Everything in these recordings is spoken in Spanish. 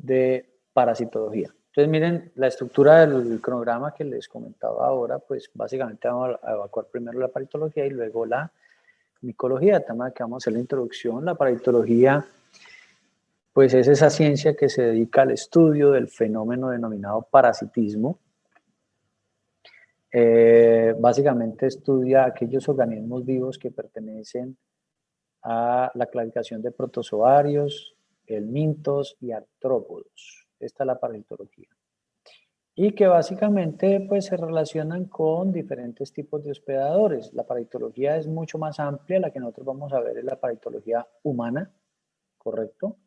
de parasitología. Entonces, miren, la estructura del cronograma que les comentaba ahora, pues básicamente vamos a evacuar primero la parasitología y luego la micología. El tema que vamos a hacer la introducción. La parasitología, pues es esa ciencia que se dedica al estudio del fenómeno denominado parasitismo. Básicamente estudia aquellos organismos vivos que pertenecen a la clasificación de protozoarios, helmintos y artrópodos. Esta es la parasitología. Y que básicamente pues, se relacionan con diferentes tipos de hospedadores. La parasitología es mucho más amplia, la que nosotros vamos a ver es la parasitología humana, ¿correcto?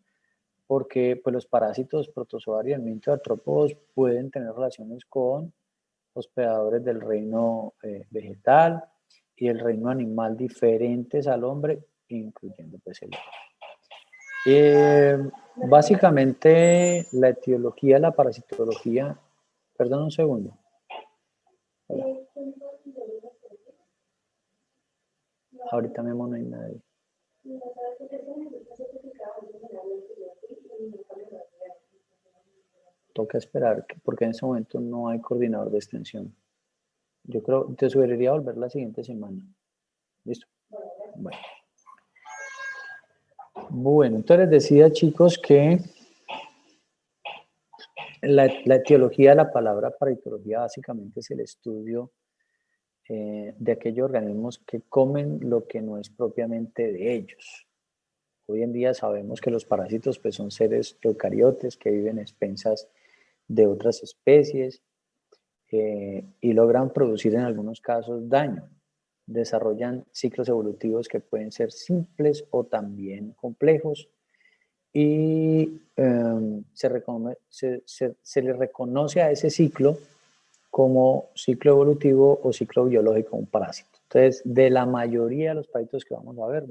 Porque pues, los parásitos, protozoarios, helmintos y artrópodos pueden tener relaciones con hospedadores del reino vegetal y el reino animal diferentes al hombre, incluyendo pues el hombre. Básicamente la etiología, la parasitología, perdón un segundo. Hola. Ahorita mismo no hay nadie. Toca esperar, porque en este momento no hay coordinador de extensión. Yo creo, te sugeriría volver la siguiente semana. ¿Listo? Bueno, entonces les decía, chicos, que la etiología de la palabra parasitología básicamente es el estudio de aquellos organismos que comen lo que no es propiamente de ellos. Hoy en día sabemos que los parásitos pues, son seres eucariotes que viven a expensas de otras especies y logran producir en algunos casos daño. Desarrollan ciclos evolutivos que pueden ser simples o también complejos y se le reconoce a ese ciclo como ciclo evolutivo o ciclo biológico de un parásito. Entonces, de la mayoría de los parásitos que vamos a ver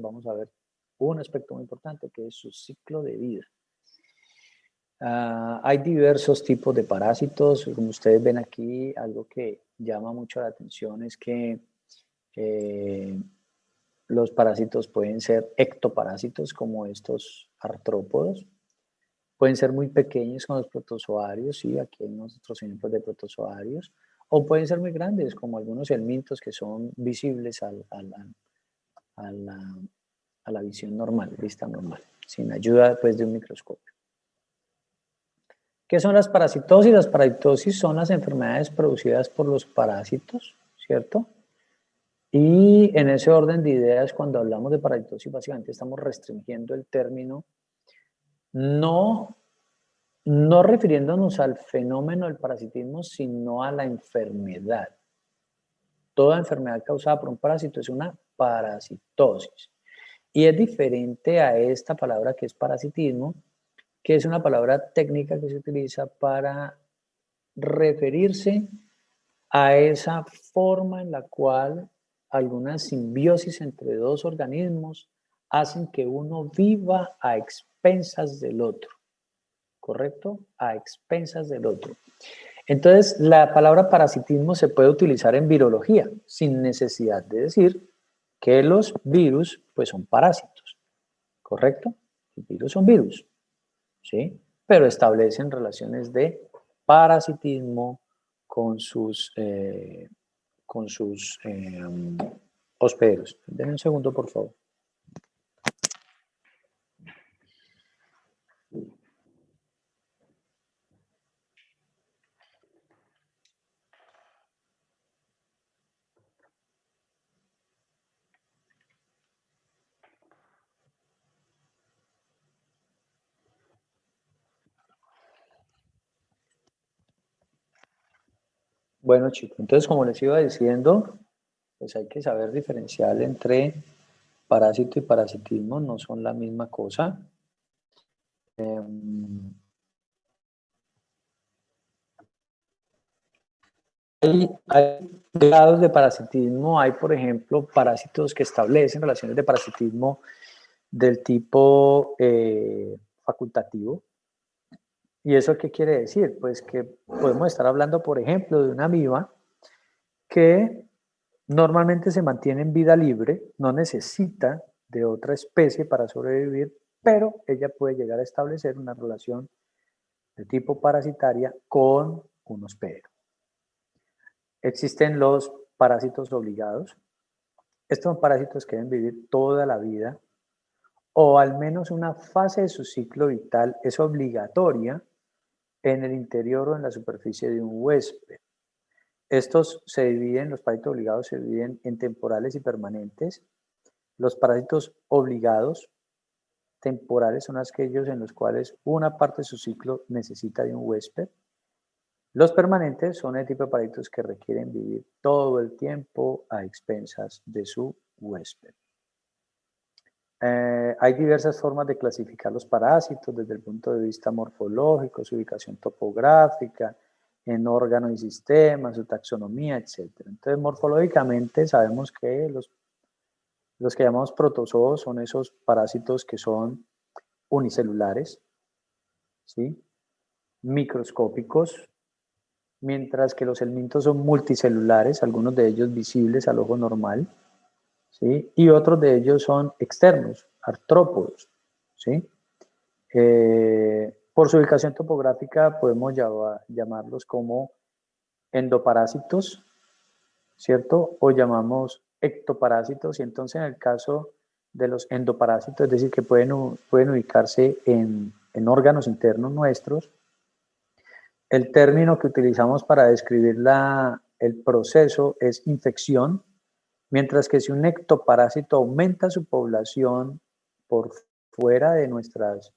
un aspecto muy importante que es su ciclo de vida. Hay diversos tipos de parásitos, como ustedes ven aquí, algo que llama mucho la atención es que los parásitos pueden ser ectoparásitos como estos artrópodos, pueden ser muy pequeños como los protozoarios, sí, aquí hay otros ejemplos de protozoarios, o pueden ser muy grandes como algunos helmintos que son visibles a la visión normal, vista normal, sin ayuda pues, de un microscopio. ¿Qué son las parasitosis? Las parasitosis son las enfermedades producidas por los parásitos, ¿cierto? Y en ese orden de ideas, cuando hablamos de parasitosis, básicamente estamos restringiendo el término, no refiriéndonos al fenómeno del parasitismo, sino a la enfermedad. Toda enfermedad causada por un parásito es una parasitosis. Y es diferente a esta palabra que es parasitismo, que es una palabra técnica que se utiliza para referirse a esa forma en la cual algunas simbiosis entre dos organismos hacen que uno viva a expensas del otro, ¿correcto? A expensas del otro. Entonces, la palabra parasitismo se puede utilizar en virología, sin necesidad de decir que los virus, pues son parásitos, ¿correcto? Los virus son virus, ¿sí? Pero establecen relaciones de parasitismo con sus hospederos. Denme un segundo, por favor. Bueno, chicos, entonces como les iba diciendo, pues hay que saber diferenciar entre parásito y parasitismo, no son la misma cosa. Hay grados de parasitismo, hay por ejemplo parásitos que establecen relaciones de parasitismo del tipo facultativo. ¿Y eso qué quiere decir? Pues que podemos estar hablando, por ejemplo, de una amiba que normalmente se mantiene en vida libre, no necesita de otra especie para sobrevivir, pero ella puede llegar a establecer una relación de tipo parasitaria con un hospedero. Existen los parásitos obligados. Estos son parásitos que deben vivir toda la vida o al menos una fase de su ciclo vital es obligatoria en el interior o en la superficie de un huésped. Estos se dividen, los parásitos obligados se dividen en temporales y permanentes. Los parásitos obligados temporales son aquellos en los cuales una parte de su ciclo necesita de un huésped. Los permanentes son el tipo de parásitos que requieren vivir todo el tiempo a expensas de su huésped. Hay diversas formas de clasificar los parásitos desde el punto de vista morfológico, su ubicación topográfica, en órganos y sistemas, su taxonomía, etc. Entonces, morfológicamente sabemos que los que llamamos protozoos son esos parásitos que son unicelulares, ¿sí? Microscópicos, mientras que los helmintos son multicelulares, algunos de ellos visibles al ojo normal, ¿sí? Y otros de ellos son externos, artrópodos, ¿sí? Por su ubicación topográfica podemos llamarlos como endoparásitos, ¿cierto? O llamamos ectoparásitos, y entonces en el caso de los endoparásitos, es decir, que pueden ubicarse en órganos internos nuestros, el término que utilizamos para describir el proceso es infección, mientras que si un ectoparásito aumenta su población por fuera de nuestros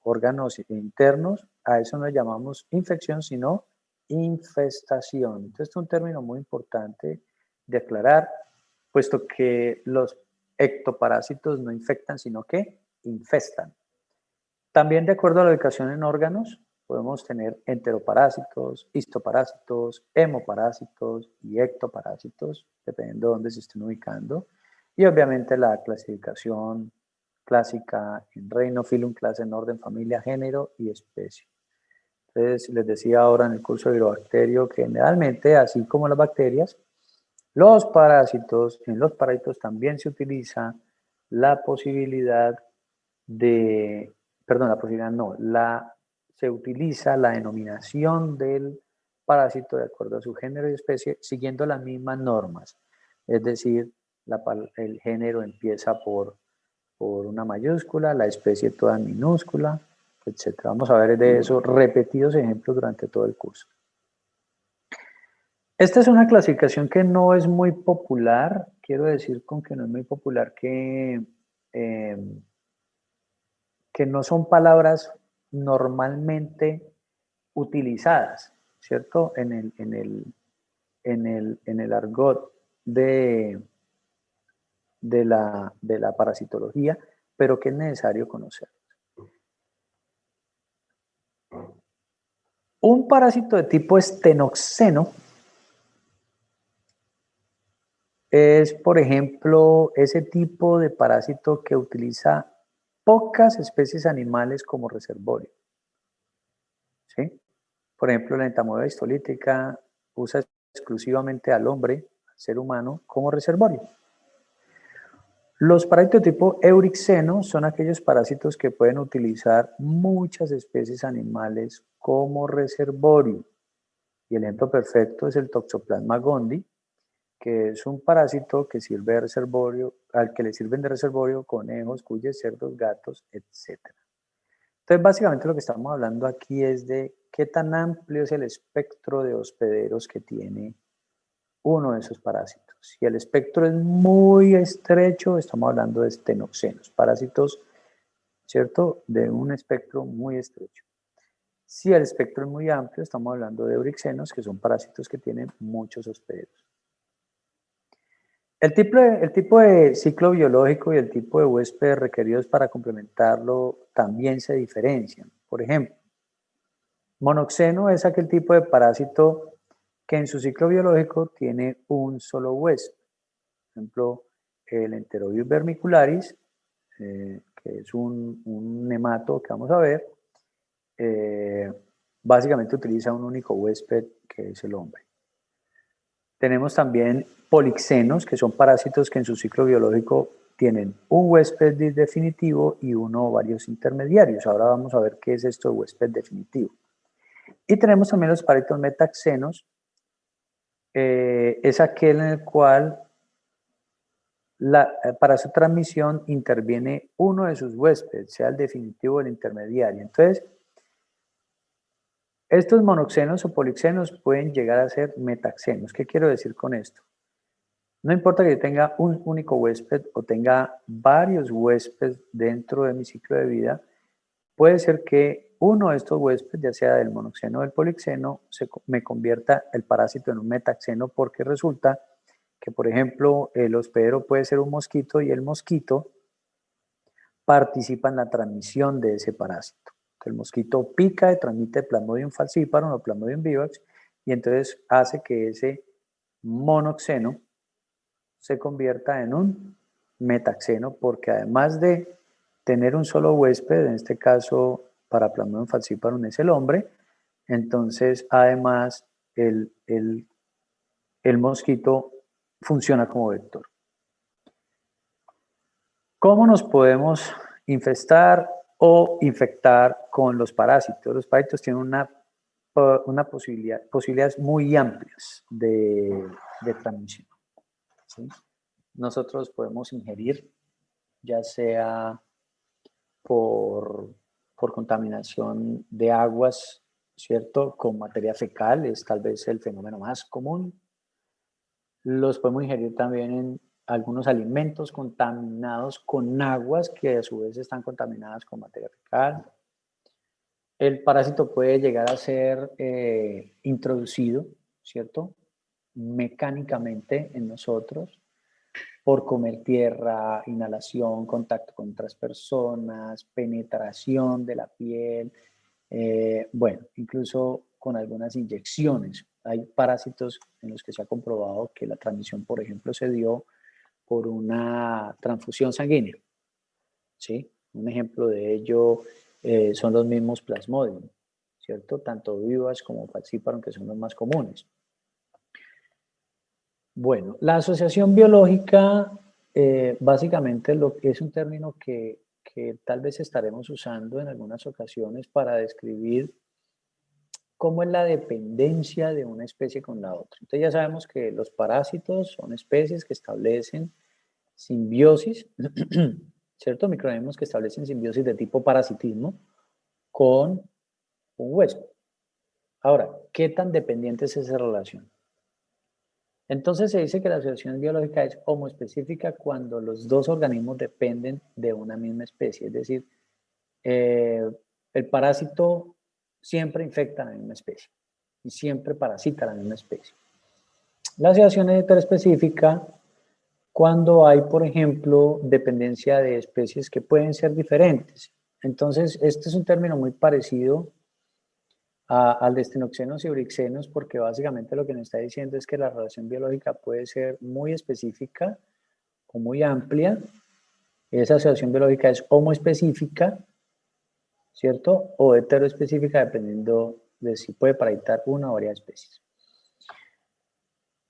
órganos internos, a eso no le llamamos infección, sino infestación. Entonces, este es un término muy importante de aclarar, puesto que los ectoparásitos no infectan, sino que infestan. También, de acuerdo a la ubicación en órganos, podemos tener enteroparásitos, histoparásitos, hemoparásitos y ectoparásitos, dependiendo de dónde se estén ubicando. Y obviamente la clasificación clásica en reino, filum, clase, en orden, familia, género y especie. Entonces, les decía ahora en el curso de virobacterio que generalmente, así como las bacterias, en los parásitos también se utiliza la posibilidad de, perdón, la posibilidad no, se utiliza la denominación del parásito de acuerdo a su género y especie, siguiendo las mismas normas. Es decir, el género empieza por una mayúscula, la especie toda en minúscula, etc. Vamos a ver de esos repetidos ejemplos durante todo el curso. Esta es una clasificación que no es muy popular. Quiero decir con que no es muy popular que no son palabras normalmente utilizadas, ¿cierto? En el argot de la parasitología, pero que es necesario conocer. Un parásito de tipo estenoxeno es, por ejemplo, ese tipo de parásito que utiliza pocas especies animales como reservorio, ¿sí? Por ejemplo, la entamoeba histolítica usa exclusivamente al hombre, al ser humano, como reservorio. Los parásitos de tipo eurixeno son aquellos parásitos que pueden utilizar muchas especies animales como reservorio. Y el ejemplo perfecto es el Toxoplasma gondii, que es un parásito que sirve de reservorio, al que le sirven de reservorio conejos, cuyes, cerdos, gatos, etc. Entonces, básicamente lo que estamos hablando aquí es de qué tan amplio es el espectro de hospederos que tiene uno de esos parásitos. Si el espectro es muy estrecho, estamos hablando de estenoxenos, parásitos, ¿cierto?, de un espectro muy estrecho. Si el espectro es muy amplio, estamos hablando de eurixenos, que son parásitos que tienen muchos hospederos. El tipo de ciclo biológico y el tipo de huéspedes requeridos para complementarlo también se diferencian. Por ejemplo, monoxeno es aquel tipo de parásito que en su ciclo biológico tiene un solo huésped. Por ejemplo, el Enterobius vermicularis, que es un nemato que vamos a ver, básicamente utiliza un único huésped que es el hombre. Tenemos también polixenos, que son parásitos que en su ciclo biológico tienen un huésped definitivo y uno o varios intermediarios. Ahora vamos a ver qué es esto de huésped definitivo. Y tenemos también los parásitos metaxenos. Es aquel en el cual para su transmisión interviene uno de sus huéspedes, sea el definitivo o el intermediario. Entonces, estos monoxenos o polixenos pueden llegar a ser metaxenos. ¿Qué quiero decir con esto? No importa que yo tenga un único huésped o tenga varios huéspedes dentro de mi ciclo de vida, puede ser que uno de estos huéspedes, ya sea del monoxeno o del polixeno, me convierta el parásito en un metaxeno, porque resulta que, por ejemplo, el hospedero puede ser un mosquito y el mosquito participa en la transmisión de ese parásito. El mosquito pica y transmite Plasmodium falciparum o Plasmodium vivax, y entonces hace que ese monoxeno se convierta en un metaxeno, porque además de tener un solo huésped, en este caso para Plasmodium falciparum es el hombre, entonces además el mosquito funciona como vector. ¿Cómo nos podemos infestar o infectar con los parásitos? Los parásitos tienen una posibilidades muy amplias de transmisión, ¿sí? Nosotros podemos ingerir, ya sea por contaminación de aguas, ¿cierto? Con materia fecal, es tal vez el fenómeno más común. Los podemos ingerir también en algunos alimentos contaminados con aguas que a su vez están contaminadas con materia fecal. El parásito puede llegar a ser introducido, ¿cierto? Mecánicamente en nosotros, por comer tierra, inhalación, contacto con otras personas, penetración de la piel, bueno, incluso con algunas inyecciones. Hay parásitos en los que se ha comprobado que la transmisión, por ejemplo, se dio por una transfusión sanguínea, ¿sí? Un ejemplo de ello son los mismos Plasmodium, ¿cierto? Tanto vivas como falciparum, que son los más comunes. Bueno, la asociación biológica básicamente es un término que tal vez estaremos usando en algunas ocasiones para describir cómo es la dependencia de una especie con la otra. Entonces ya sabemos que los parásitos son especies que establecen simbiosis, ¿cierto? Microorganismos que establecen simbiosis de tipo parasitismo con un huésped. Ahora, ¿qué tan dependiente es esa relación? Entonces se dice que la asociación biológica es homoespecífica cuando los dos organismos dependen de una misma especie, es decir, el parásito siempre infecta a la misma especie y siempre parasita a la misma especie. La asociación es heteroespecífica cuando hay, por ejemplo, dependencia de especies que pueden ser diferentes. Entonces, este es un término muy parecido al de estenoxenos y eurixenos, porque básicamente lo que nos está diciendo es que la relación biológica puede ser muy específica o muy amplia. Esa asociación biológica es homoespecífica, ¿cierto? O heteroespecífica, dependiendo de si puede parasitar una o varias especies.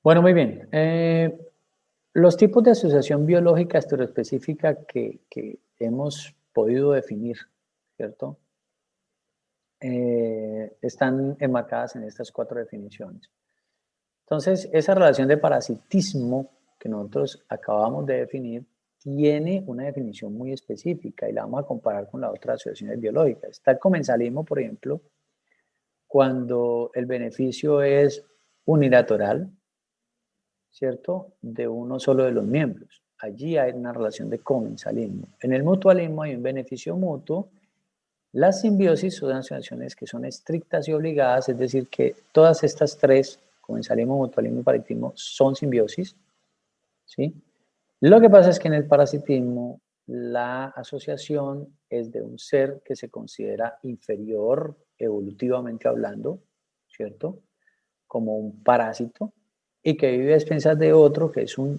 Bueno, muy bien. Los tipos de asociación biológica heteroespecífica que hemos podido definir, ¿cierto? Están enmarcadas en estas 4 definiciones. Entonces, esa relación de parasitismo que nosotros acabamos de definir tiene una definición muy específica y la vamos a comparar con las otras asociaciones biológicas. Está el comensalismo, por ejemplo, cuando el beneficio es unilateral, ¿cierto? De uno solo de los miembros. Allí hay una relación de comensalismo. En el mutualismo hay un beneficio mutuo. Las simbiosis son asociaciones que son estrictas y obligadas, es decir, que todas estas 3, comensalismo, mutualismo y parasitismo, son simbiosis, ¿sí? Lo que pasa es que en el parasitismo la asociación es de un ser que se considera inferior evolutivamente hablando, ¿cierto? Como un parásito, y que vive a expensas de otro que es un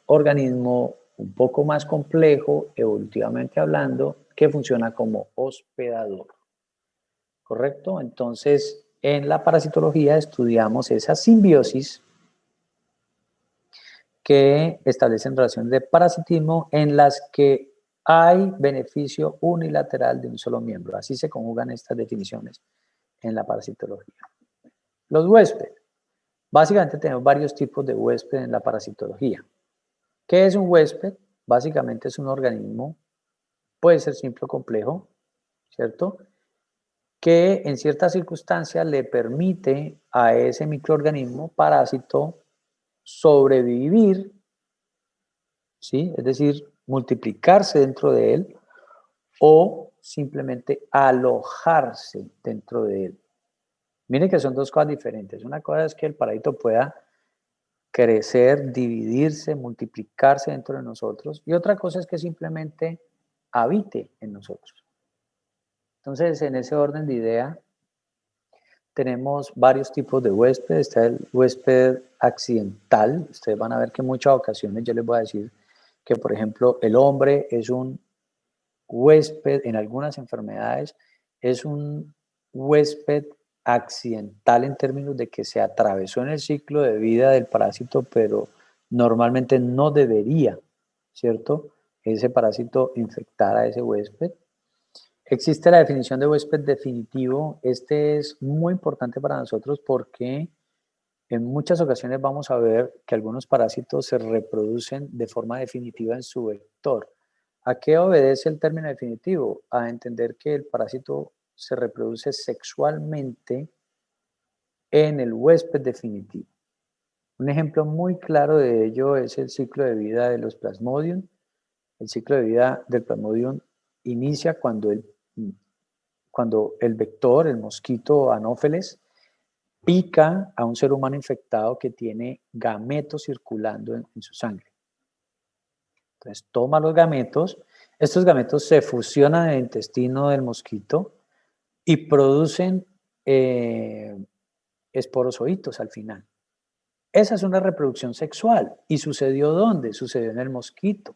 organismo un poco más complejo evolutivamente hablando, que funciona como hospedador, ¿correcto? Entonces, en la parasitología estudiamos esa simbiosis que establecen relaciones de parasitismo en las que hay beneficio unilateral de un solo miembro. Así se conjugan estas definiciones en la parasitología. Los huéspedes. Básicamente tenemos varios tipos de huésped en la parasitología. ¿Qué es un huésped? Básicamente es un organismo, puede ser simple o complejo, ¿cierto? Que en ciertas circunstancias le permite a ese microorganismo parásito sobrevivir, ¿sí? Es decir, multiplicarse dentro de él o simplemente alojarse dentro de él. Miren que son dos cosas diferentes. Una cosa es que el parásito pueda crecer, dividirse, multiplicarse dentro de nosotros, y otra cosa es que simplemente habite en nosotros. Entonces, en ese orden de idea, tenemos varios tipos de huésped. Está el huésped accidental. Ustedes van a ver que en muchas ocasiones yo les voy a decir que, por ejemplo, el hombre es un huésped en algunas enfermedades, es un huésped accidental en términos de que se atravesó en el ciclo de vida del parásito, pero normalmente no debería, ¿cierto? Ese parásito infectar a ese huésped. Existe la definición de huésped definitivo. Este es muy importante para nosotros porque en muchas ocasiones vamos a ver que algunos parásitos se reproducen de forma definitiva en su vector. ¿A qué obedece el término definitivo? A entender que el parásito se reproduce sexualmente en el huésped definitivo. Un ejemplo muy claro de ello es el ciclo de vida de los Plasmodium. El ciclo de vida del Plasmodium inicia cuando el vector, el mosquito anófeles, pica a un ser humano infectado que tiene gametos circulando en su sangre. Entonces toma los gametos, estos gametos se fusionan en el intestino del mosquito y producen esporozoitos al final. Esa es una reproducción sexual. ¿Y sucedió dónde? Sucedió en el mosquito.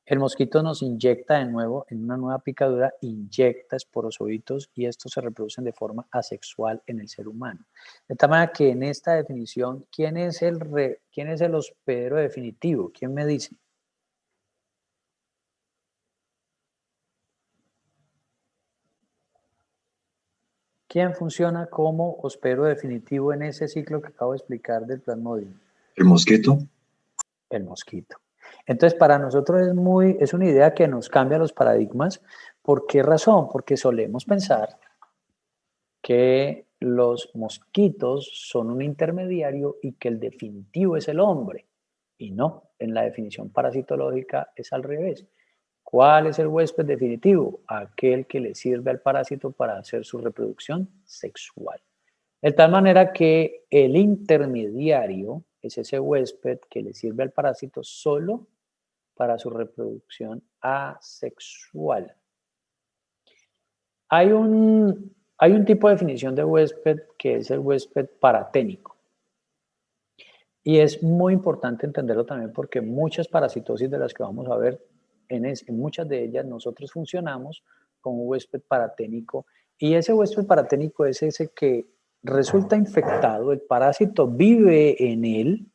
El mosquito nos inyecta de nuevo, en una nueva picadura, inyecta esporozoitos y estos se reproducen de forma asexual en el ser humano. De tal manera que en esta definición, ¿quién es el hospedero definitivo? ¿Quién me dice? ¿Quién funciona como hospedero definitivo en ese ciclo que acabo de explicar del Plasmodium? ¿El mosquito? El mosquito. Entonces, para nosotros es una idea que nos cambia los paradigmas. ¿Por qué razón? Porque solemos pensar que los mosquitos son un intermediario y que el definitivo es el hombre. Y no, en la definición parasitológica es al revés. ¿Cuál es el huésped definitivo? Aquel que le sirve al parásito para hacer su reproducción sexual. De tal manera que el intermediario es ese huésped que le sirve al parásito solo para su reproducción asexual. Hay un tipo de definición de huésped que es el huésped paraténico. Y es muy importante entenderlo también porque muchas parasitosis de las que vamos a ver, en muchas de ellas nosotros funcionamos con un huésped paraténico. Y ese huésped paraténico es ese que resulta infectado, el parásito vive en él,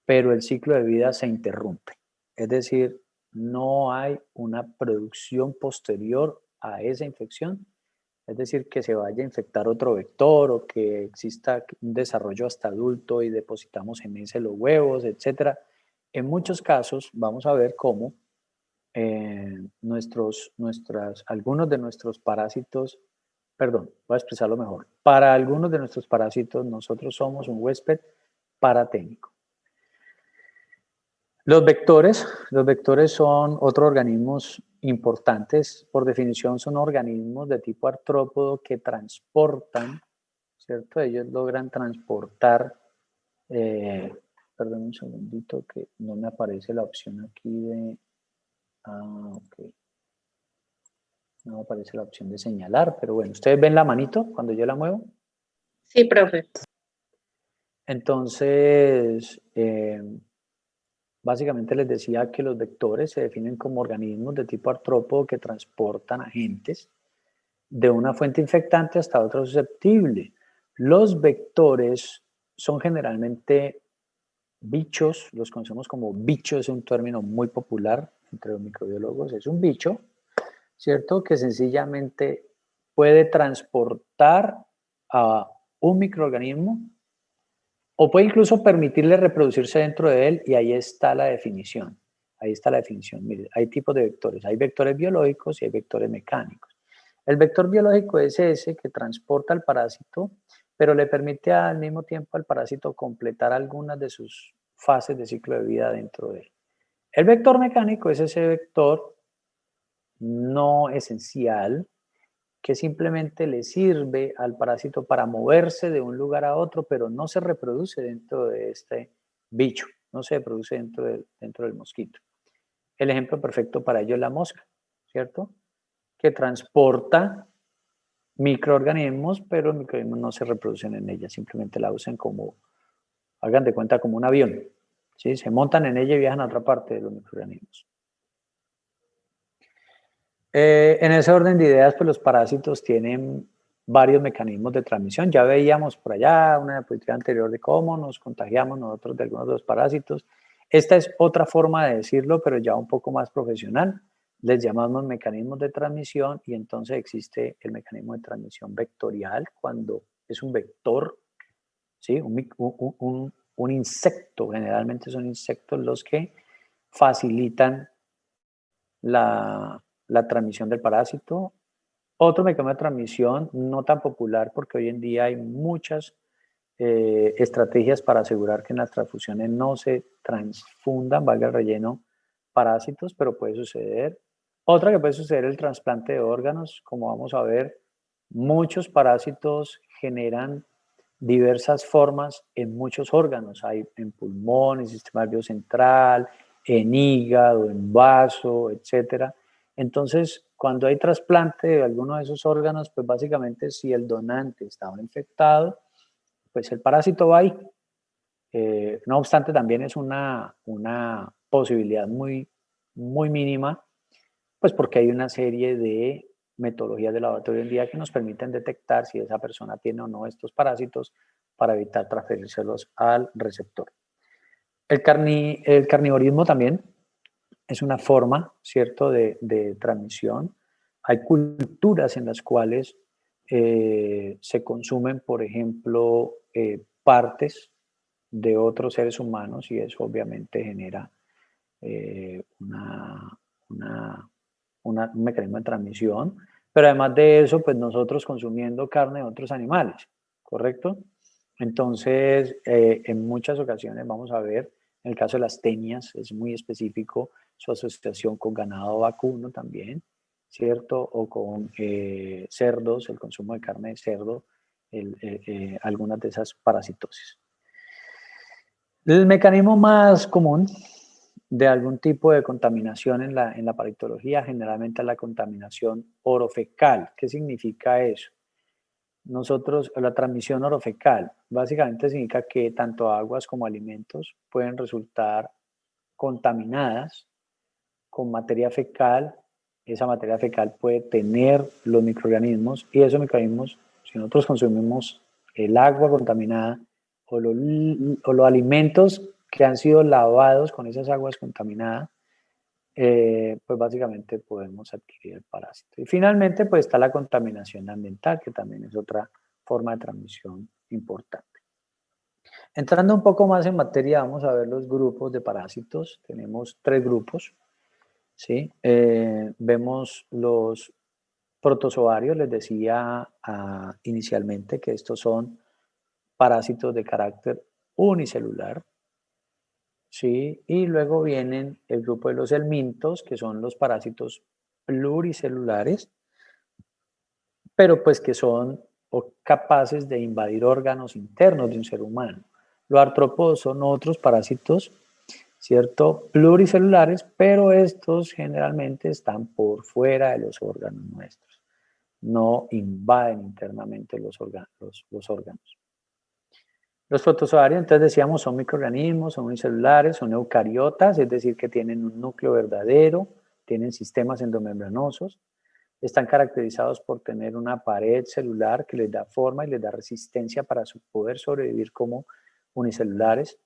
pero el ciclo de vida se interrumpe. Es decir, no hay una producción posterior a esa infección, es decir, que se vaya a infectar otro vector o que exista un desarrollo hasta adulto y depositamos en ese los huevos, etc. En muchos casos vamos a ver cómo algunos de nuestros parásitos, perdón, voy a expresarlo mejor, para algunos de nuestros parásitos nosotros somos un huésped paraténico. Los vectores son otros organismos importantes, por definición son organismos de tipo artrópodo que transportan, ¿cierto? Ellos logran transportar, perdón un segundito que no me aparece la opción aquí de, ok, no me aparece la opción de señalar, pero bueno, ¿ustedes ven la manito cuando yo la muevo? Sí, profe. Entonces, básicamente les decía que los vectores se definen como organismos de tipo artrópodo que transportan agentes de una fuente infectante hasta otra susceptible. Los vectores son generalmente bichos, los conocemos como bichos, es un término muy popular entre los microbiólogos, es un bicho, ¿cierto? Que sencillamente puede transportar a un microorganismo o puede incluso permitirle reproducirse dentro de él, y ahí está la definición. Ahí está la definición. Mire, hay tipos de vectores. Hay vectores biológicos y hay vectores mecánicos. El vector biológico es ese que transporta al parásito, pero le permite al mismo tiempo al parásito completar algunas de sus fases de ciclo de vida dentro de él. El vector mecánico es ese vector no esencial que simplemente le sirve al parásito para moverse de un lugar a otro, pero no se reproduce dentro de este bicho, no se reproduce dentro del mosquito. El ejemplo perfecto para ello es la mosca, ¿cierto? Que transporta microorganismos, pero los microorganismos no se reproducen en ella, simplemente la usan como, hagan de cuenta, como un avión, ¿sí? Se montan en ella y viajan a otra parte de los microorganismos. En ese orden de ideas, pues los parásitos tienen varios mecanismos de transmisión. Ya veíamos por allá una diapositiva anterior de cómo nos contagiamos nosotros de algunos de los parásitos. Esta es otra forma de decirlo, pero ya un poco más profesional. Les llamamos mecanismos de transmisión, y entonces existe el mecanismo de transmisión vectorial cuando es un vector, ¿sí? Un insecto, generalmente son insectos los que facilitan la transmisión del parásito. Otro mecanismo de transmisión no tan popular, porque hoy en día hay muchas estrategias para asegurar que en las transfusiones no se transfundan, valga el relleno, parásitos, pero puede suceder. Otra que puede suceder es el trasplante de órganos. Como vamos a ver, muchos parásitos generan diversas formas en muchos órganos. Hay en pulmón, en sistema nervioso central, en hígado, en vaso, etcétera. Entonces, cuando hay trasplante de alguno de esos órganos, pues básicamente si el donante estaba infectado, pues el parásito va ahí. No obstante, también es una posibilidad muy, muy mínima, pues porque hay una serie de metodologías de laboratorio hoy en día que nos permiten detectar si esa persona tiene o no estos parásitos para evitar transferírselos al receptor. El carnivorismo también es una forma, ¿cierto?, de transmisión. Hay culturas en las cuales se consumen, por ejemplo, partes de otros seres humanos, y eso obviamente genera un mecanismo de transmisión. Pero además de eso, pues nosotros consumiendo carne de otros animales, ¿correcto? Entonces, en muchas ocasiones vamos a ver, en el caso de las tenias, es muy específico su asociación con ganado vacuno también, ¿cierto? O con cerdos, el consumo de carne de cerdo, algunas de esas parasitosis. El mecanismo más común de algún tipo de contaminación en la parasitología generalmente es la contaminación orofecal. ¿Qué significa eso? Nosotros, la transmisión orofecal, básicamente significa que tanto aguas como alimentos pueden resultar contaminadas con materia fecal. Esa materia fecal puede tener los microorganismos, y esos microorganismos, si nosotros consumimos el agua contaminada o los alimentos que han sido lavados con esas aguas contaminadas, pues básicamente podemos adquirir el parásito. Y finalmente, pues está la contaminación ambiental, que también es otra forma de transmisión importante. Entrando un poco más en materia, vamos a ver los grupos de parásitos. Tenemos 3 grupos, ¿sí? Vemos los protozoarios, les decía inicialmente que estos son parásitos de carácter unicelular, ¿sí? Y luego vienen el grupo de los helmintos, que son los parásitos pluricelulares, pero pues que son capaces de invadir órganos internos de un ser humano. Los artrópodos son otros parásitos, ¿cierto? Pluricelulares, pero estos generalmente están por fuera de los órganos nuestros. No invaden internamente los órganos. Los protozoarios, entonces decíamos, son microorganismos, son unicelulares, son eucariotas, es decir, que tienen un núcleo verdadero, tienen sistemas endomembranosos, están caracterizados por tener una pared celular que les da forma y les da resistencia para poder sobrevivir como unicelulares.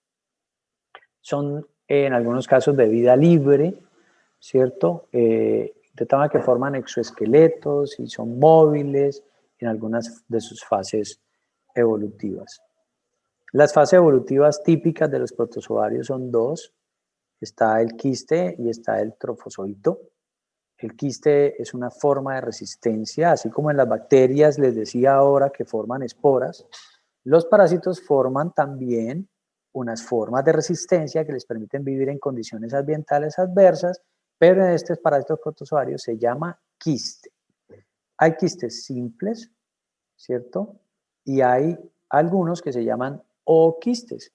son en algunos casos de vida libre, ¿cierto? De tal que forman exoesqueletos y son móviles en algunas de sus fases evolutivas. Las fases evolutivas típicas de los protozoarios son dos. Está el quiste y está el trofozoito. El quiste es una forma de resistencia, así como en las bacterias les decía ahora que forman esporas. Los parásitos forman también unas formas de resistencia que les permiten vivir en condiciones ambientales adversas, pero en este parásito protozoario se llama quiste. Hay quistes simples, ¿cierto? Y hay algunos que se llaman ooquistes.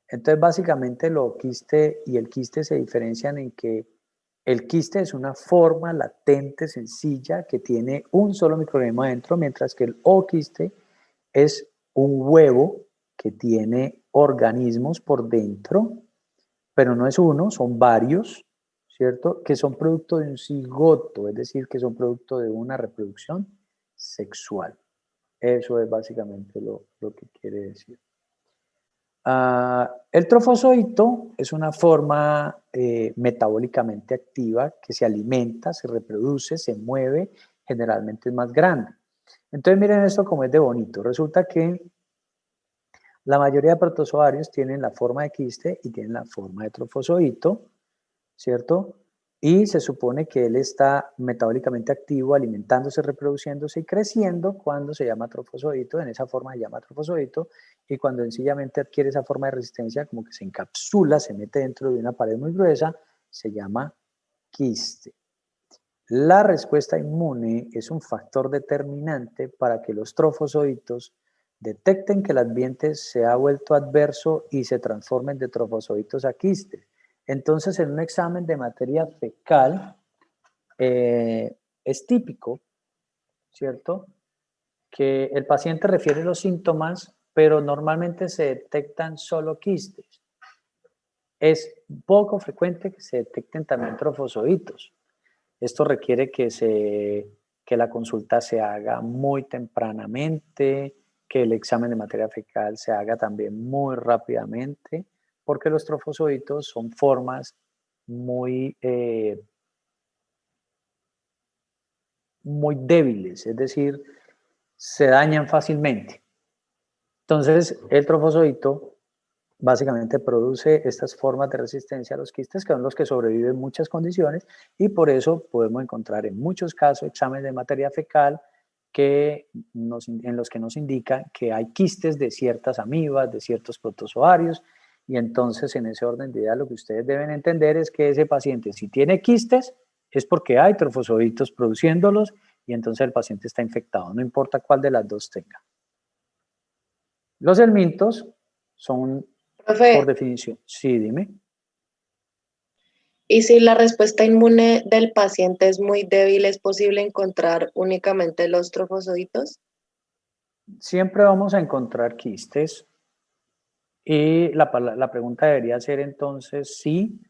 Entonces, básicamente, el ooquiste y el quiste se diferencian en que el quiste es una forma latente, sencilla, que tiene un solo microorganismo adentro, mientras que el ooquiste es un huevo que tiene organismos por dentro, pero no es uno, son varios, ¿cierto? Que son producto de un cigoto, es decir, que son producto de una reproducción sexual. Eso es básicamente lo que quiere decir. El trofozoito es una forma metabólicamente activa que se alimenta, se reproduce, se mueve, generalmente es más grande. Entonces miren esto como es de bonito. Resulta que la mayoría de protozoarios tienen la forma de quiste y tienen la forma de trofozoito, ¿cierto? Y se supone que él está metabólicamente activo, alimentándose, reproduciéndose y creciendo cuando se llama trofozoito, en esa forma se llama trofozoito, y cuando sencillamente adquiere esa forma de resistencia, como que se encapsula, se mete dentro de una pared muy gruesa, se llama quiste. La respuesta inmune es un factor determinante para que los trofozoitos detecten que el ambiente se ha vuelto adverso y se transformen de trofozoitos a quistes. Entonces, en un examen de materia fecal, es típico, ¿cierto?, que el paciente refiere los síntomas, pero normalmente se detectan solo quistes. Es poco frecuente que se detecten también trofozoitos. Esto requiere que la consulta se haga muy tempranamente, que el examen de materia fecal se haga también muy rápidamente, porque los trofozoitos son formas muy, muy débiles, es decir, se dañan fácilmente. Entonces, el trofozoito básicamente produce estas formas de resistencia a los quistes, que son los que sobreviven en muchas condiciones, y por eso podemos encontrar en muchos casos exámenes de materia fecal en los que nos indican que hay quistes de ciertas amibas, de ciertos protozoarios, y entonces en ese orden de ideas lo que ustedes deben entender es que ese paciente, si tiene quistes, es porque hay trofozoitos produciéndolos, y entonces el paciente está infectado, no importa cuál de las dos tenga. Los helmintos son, por Profe, definición, sí, dime. ¿y si la respuesta inmune del paciente es muy débil, es posible encontrar únicamente los trofozoitos? Siempre vamos a encontrar quistes y la pregunta debería ser entonces si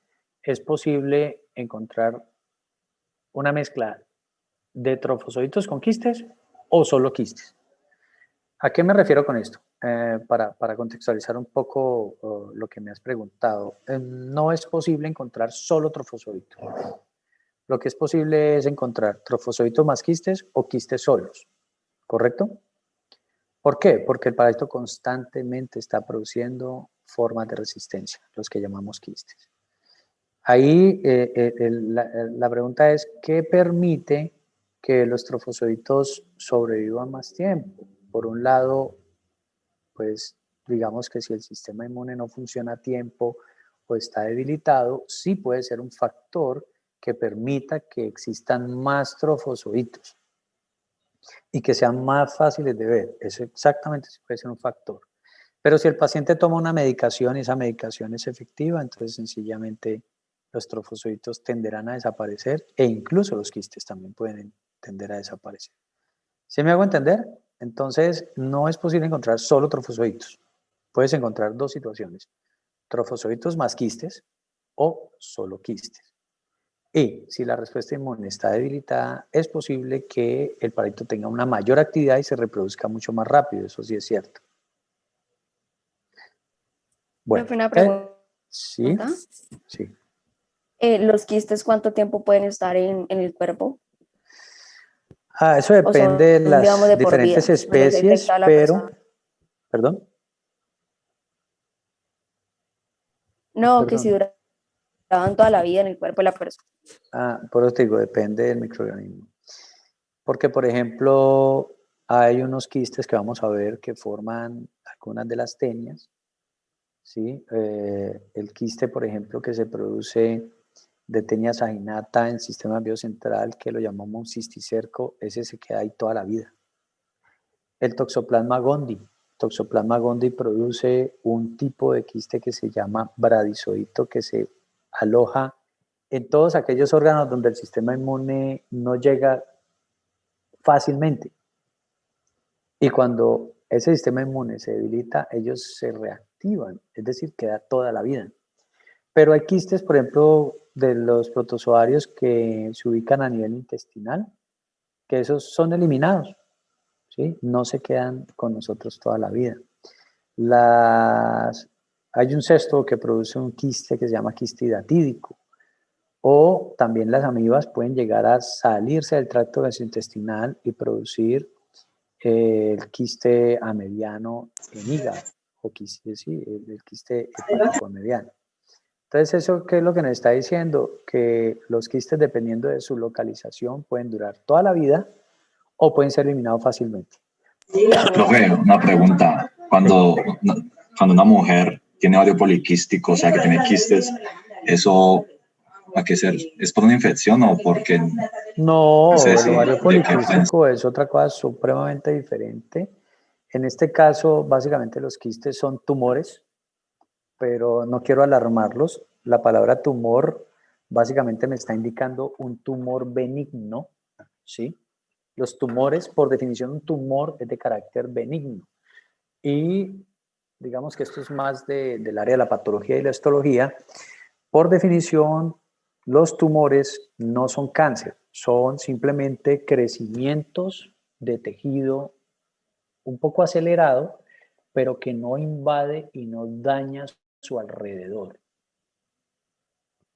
es posible encontrar una mezcla de trofozoitos con quistes o solo quistes. ¿A qué me refiero con esto? Para contextualizar un poco lo que me has preguntado, no es posible encontrar solo trofozoitos. Lo que es posible es encontrar trofozoitos más quistes o quistes solos, ¿correcto? ¿Por qué? Porque el parásito constantemente está produciendo formas de resistencia, los que llamamos quistes. Ahí la pregunta es, ¿qué permite que los trofozoitos sobrevivan más tiempo? Por un lado, pues digamos que si el sistema inmune no funciona a tiempo o está debilitado, sí puede ser un factor que permita que existan más trofozoitos y que sean más fáciles de ver. Eso exactamente puede ser un factor. Pero si el paciente toma una medicación y esa medicación es efectiva, entonces sencillamente los trofozoitos tenderán a desaparecer e incluso los quistes también pueden tender a desaparecer. ¿Sí me hago entender? Entonces no es posible encontrar solo trofozoitos. Puedes encontrar dos situaciones, trofozoitos más quistes o solo quistes. Y si la respuesta inmune está debilitada, es posible que el parásito tenga una mayor actividad y se reproduzca mucho más rápido, eso sí es cierto. Bueno, Profe, una pregunta. ¿Sí? ¿Acá? Sí. ¿Los quistes cuánto tiempo pueden estar en el cuerpo? Eso ¿O depende de son, digamos, las de por vida? diferentes O sea, se especies, infecta a la pero, persona. perdón, No, que si perdón. duraban toda la vida en el cuerpo de la persona. Por eso te digo, depende del microorganismo. Porque, por ejemplo, hay unos quistes que vamos a ver que forman algunas de las tenias, ¿sí? El quiste, por ejemplo, que se produce de tenia saginata en sistema biocentral, que lo llamamos cisticerco, ese se queda ahí toda la vida. El Toxoplasma gondii. Toxoplasma gondii produce un tipo de quiste que se llama bradizoito, que se aloja en todos aquellos órganos donde el sistema inmune no llega fácilmente. Y cuando ese sistema inmune se debilita, ellos se reactivan, es decir, queda toda la vida. Pero hay quistes, por ejemplo, de los protozoarios que se ubican a nivel intestinal, que esos son eliminados, ¿sí? No se quedan con nosotros toda la vida. Hay un cesto que produce un quiste que se llama quiste hidatídico, o también las amibas pueden llegar a salirse del tracto gastrointestinal y producir el quiste amediano en hígado, o quiste, sí, el quiste hepático amediano. Entonces, ¿eso qué es lo que nos está diciendo? Que los quistes, dependiendo de su localización, pueden durar toda la vida o pueden ser eliminados fácilmente. Profe, una pregunta. Cuando una mujer tiene ovario poliquístico, o sea, que tiene quistes, ¿eso a qué ser? ¿Es por una infección o porque no sé No, el si ovario de qué pueden ser? poliquístico es otra cosa supremamente diferente. En este caso, básicamente los quistes son tumores, pero no quiero alarmarlos. La palabra tumor básicamente me está indicando un tumor benigno, ¿sí? Los tumores, por definición, un tumor es de carácter benigno. Y digamos que esto es más del área de la patología y la histología. Por definición, los tumores no son cáncer, son simplemente crecimientos de tejido un poco acelerado, pero que no invade y no daña su alrededor.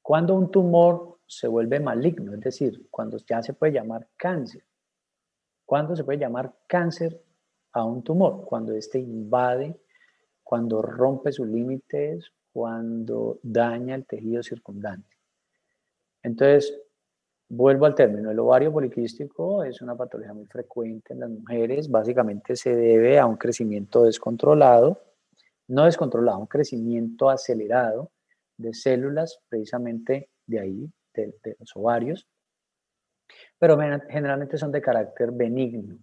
Cuando un tumor se vuelve maligno, es decir, cuando ya se puede llamar cáncer. ¿Cuándo se puede llamar cáncer a un tumor? Cuando éste invade, cuando rompe sus límites, cuando daña el tejido circundante. Entonces, vuelvo al término, el ovario poliquístico es una patología muy frecuente en las mujeres, básicamente se debe a un crecimiento descontrolado, no descontrolado, un crecimiento acelerado de células precisamente de ahí, de los ovarios, pero generalmente son de carácter benigno.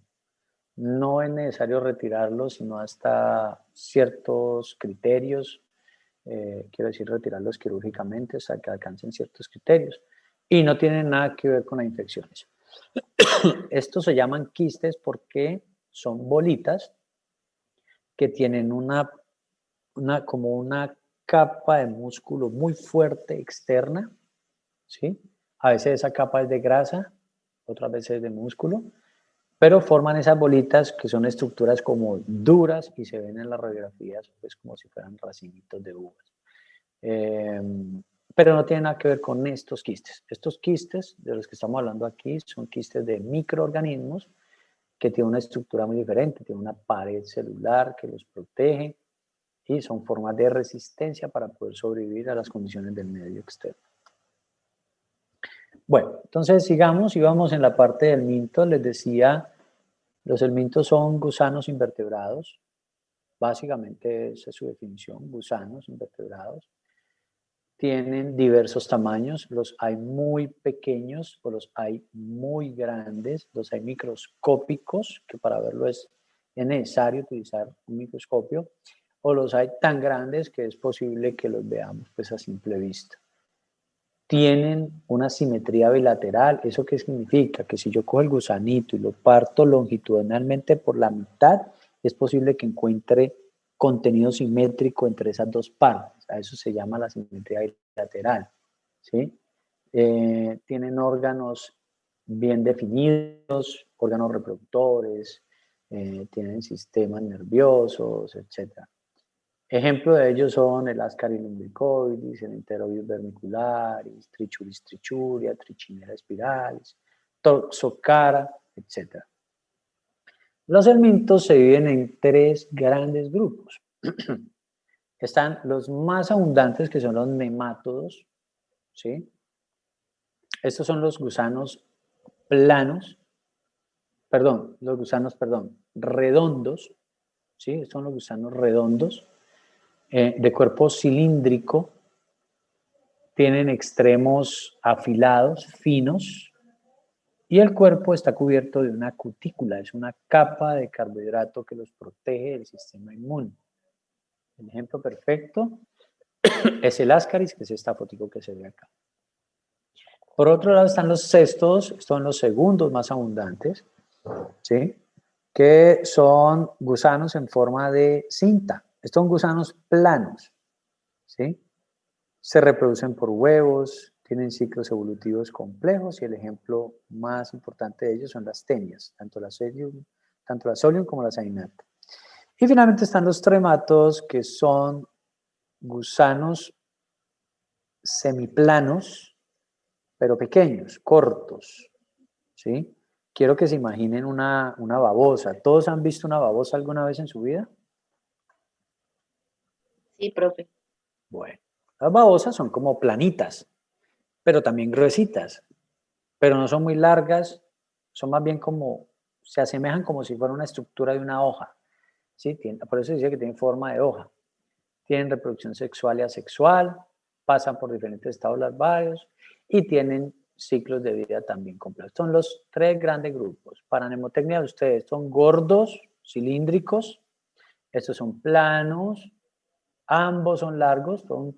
No es necesario retirarlos, sino hasta ciertos criterios, quiero decir retirarlos quirúrgicamente hasta que alcancen ciertos criterios. Y no tienen nada que ver con las infecciones. Estos se llaman quistes porque son bolitas que tienen como una capa de músculo muy fuerte externa, ¿sí? A veces esa capa es de grasa, otras veces es de músculo, pero forman esas bolitas que son estructuras como duras y se ven en las radiografías pues como si fueran racimitos de uvas. Eh, pero no tiene nada que ver con estos quistes. Estos quistes de los que estamos hablando aquí son quistes de microorganismos que tienen una estructura muy diferente, tienen una pared celular que los protege y son formas de resistencia para poder sobrevivir a las condiciones del medio externo. Bueno, entonces sigamos y vamos en la parte del minto. Les decía, los helmintos son gusanos invertebrados. Básicamente esa es su definición, gusanos invertebrados. Tienen diversos tamaños, los hay muy pequeños o los hay muy grandes, los hay microscópicos, que para verlo es necesario utilizar un microscopio, o los hay tan grandes que es posible que los veamos pues a simple vista. Tienen una simetría bilateral. ¿Eso qué significa? Que si yo cojo el gusanito y lo parto longitudinalmente por la mitad, es posible que encuentre contenido simétrico entre esas dos partes. A eso se llama la simetría bilateral, ¿sí? Tienen órganos bien definidos, órganos reproductores, tienen sistemas nerviosos, etc. Ejemplo de ellos son el Ascaris lumbricoides, el Enterobius vermicularis, Trichuris trichuria, Trichinella spiralis, Toxocara, etc. Los helmintos se dividen en 3 grandes grupos. Están los más abundantes, que son los nemátodos, ¿sí? Estos son los gusanos planos, redondos, ¿sí? Estos son los gusanos redondos, de cuerpo cilíndrico, tienen extremos afilados, finos, y el cuerpo está cubierto de una cutícula, es una capa de carbohidrato que los protege del sistema inmune. El ejemplo perfecto es el Ascaris, que es esta fotico que se ve acá. Por otro lado están los céstodos, son los segundos más abundantes, ¿sí? Que son gusanos en forma de cinta. Estos son gusanos planos, ¿sí? Se reproducen por huevos, tienen ciclos evolutivos complejos y el ejemplo más importante de ellos son las tenias, tanto la Solium como la Saginata. Y finalmente están los trematos, que son gusanos semiplanos, pero pequeños, cortos, ¿sí? Quiero que se imaginen una babosa. ¿Todos han visto una babosa alguna vez en su vida? Sí, profe. Bueno, las babosas son como planitas, pero también gruesitas, pero no son muy largas, son más bien como, se asemejan como si fuera una estructura de una hoja, ¿sí? Por eso dice que tienen forma de hoja. Tienen reproducción sexual y asexual, pasan por diferentes estados larvarios y tienen ciclos de vida también complejos. Son los 3 grandes grupos. Para mnemotecnia, ustedes son gordos, cilíndricos, estos son planos, ambos son largos, son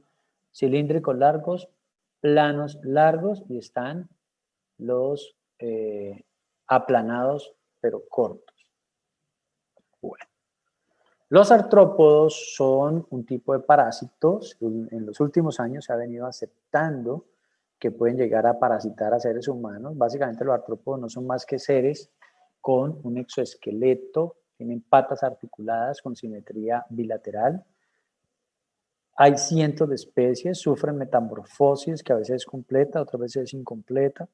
cilíndricos largos, planos largos, y están los aplanados pero cortos. Bueno. Los artrópodos son un tipo de parásitos. En los últimos años se ha venido aceptando que pueden llegar a parasitar a seres humanos. Básicamente los artrópodos no son más que seres con un exoesqueleto, tienen patas articuladas con simetría bilateral. Hay cientos de especies, sufren metamorfosis que a veces es completa, otras veces es incompleta.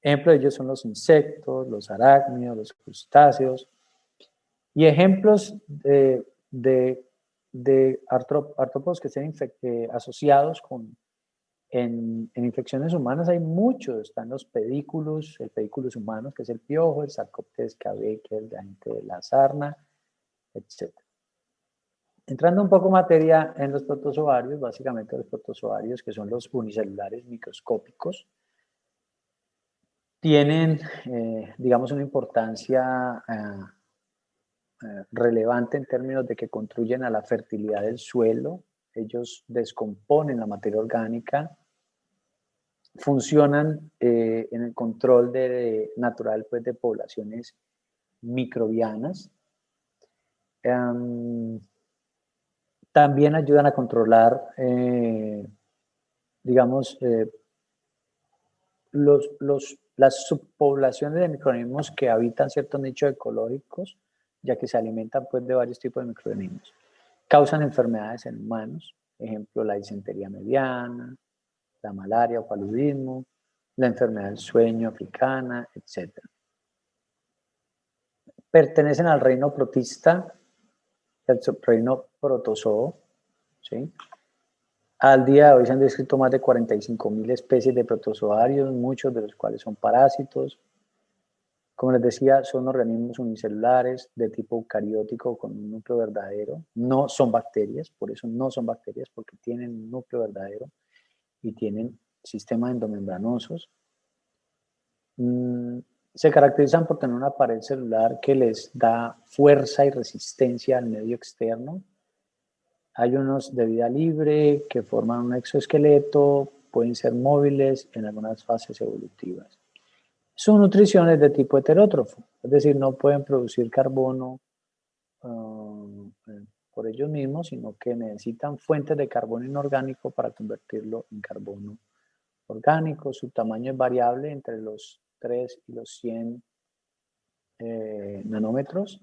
Ejemplos de ellos son los insectos, los arácnidos, los crustáceos. Y ejemplos de artrópodos que estén asociados en infecciones humanas hay muchos. Están los pedículos, el pedículus humanos, que es el piojo, el Sarcoptes cabeque, que es el agente de la sarna, etc. Entrando un poco en materia en los protozoarios, básicamente los protozoarios, que son los unicelulares microscópicos, tienen, digamos, una importancia relevante en términos de que contribuyen a la fertilidad del suelo. Ellos descomponen la materia orgánica, funcionan en el control natural, pues, de poblaciones microbianas. También ayudan a controlar, digamos, las subpoblaciones de microorganismos que habitan ciertos nichos ecológicos, ya que se alimentan, pues, de varios tipos de microorganismos. Causan enfermedades en humanos, ejemplo, la disentería mediana, la malaria o paludismo, la enfermedad del sueño africana, etc. Pertenecen al reino protista, el subreino protozoo, ¿sí? Al día de hoy se han descrito más de 45.000 especies de protozoarios, muchos de los cuales son parásitos. Como les decía, son organismos unicelulares de tipo eucariótico con un núcleo verdadero. No son bacterias, por eso no son bacterias, porque tienen un núcleo verdadero y tienen sistemas endomembranosos. Se caracterizan por tener una pared celular que les da fuerza y resistencia al medio externo. Hay unos de vida libre que forman un exoesqueleto, pueden ser móviles en algunas fases evolutivas. Su nutrición es de tipo heterótrofo, es decir, no pueden producir carbono por ellos mismos, sino que necesitan fuentes de carbono inorgánico para convertirlo en carbono orgánico. Su tamaño es variable entre los 3 y los 100 nanómetros.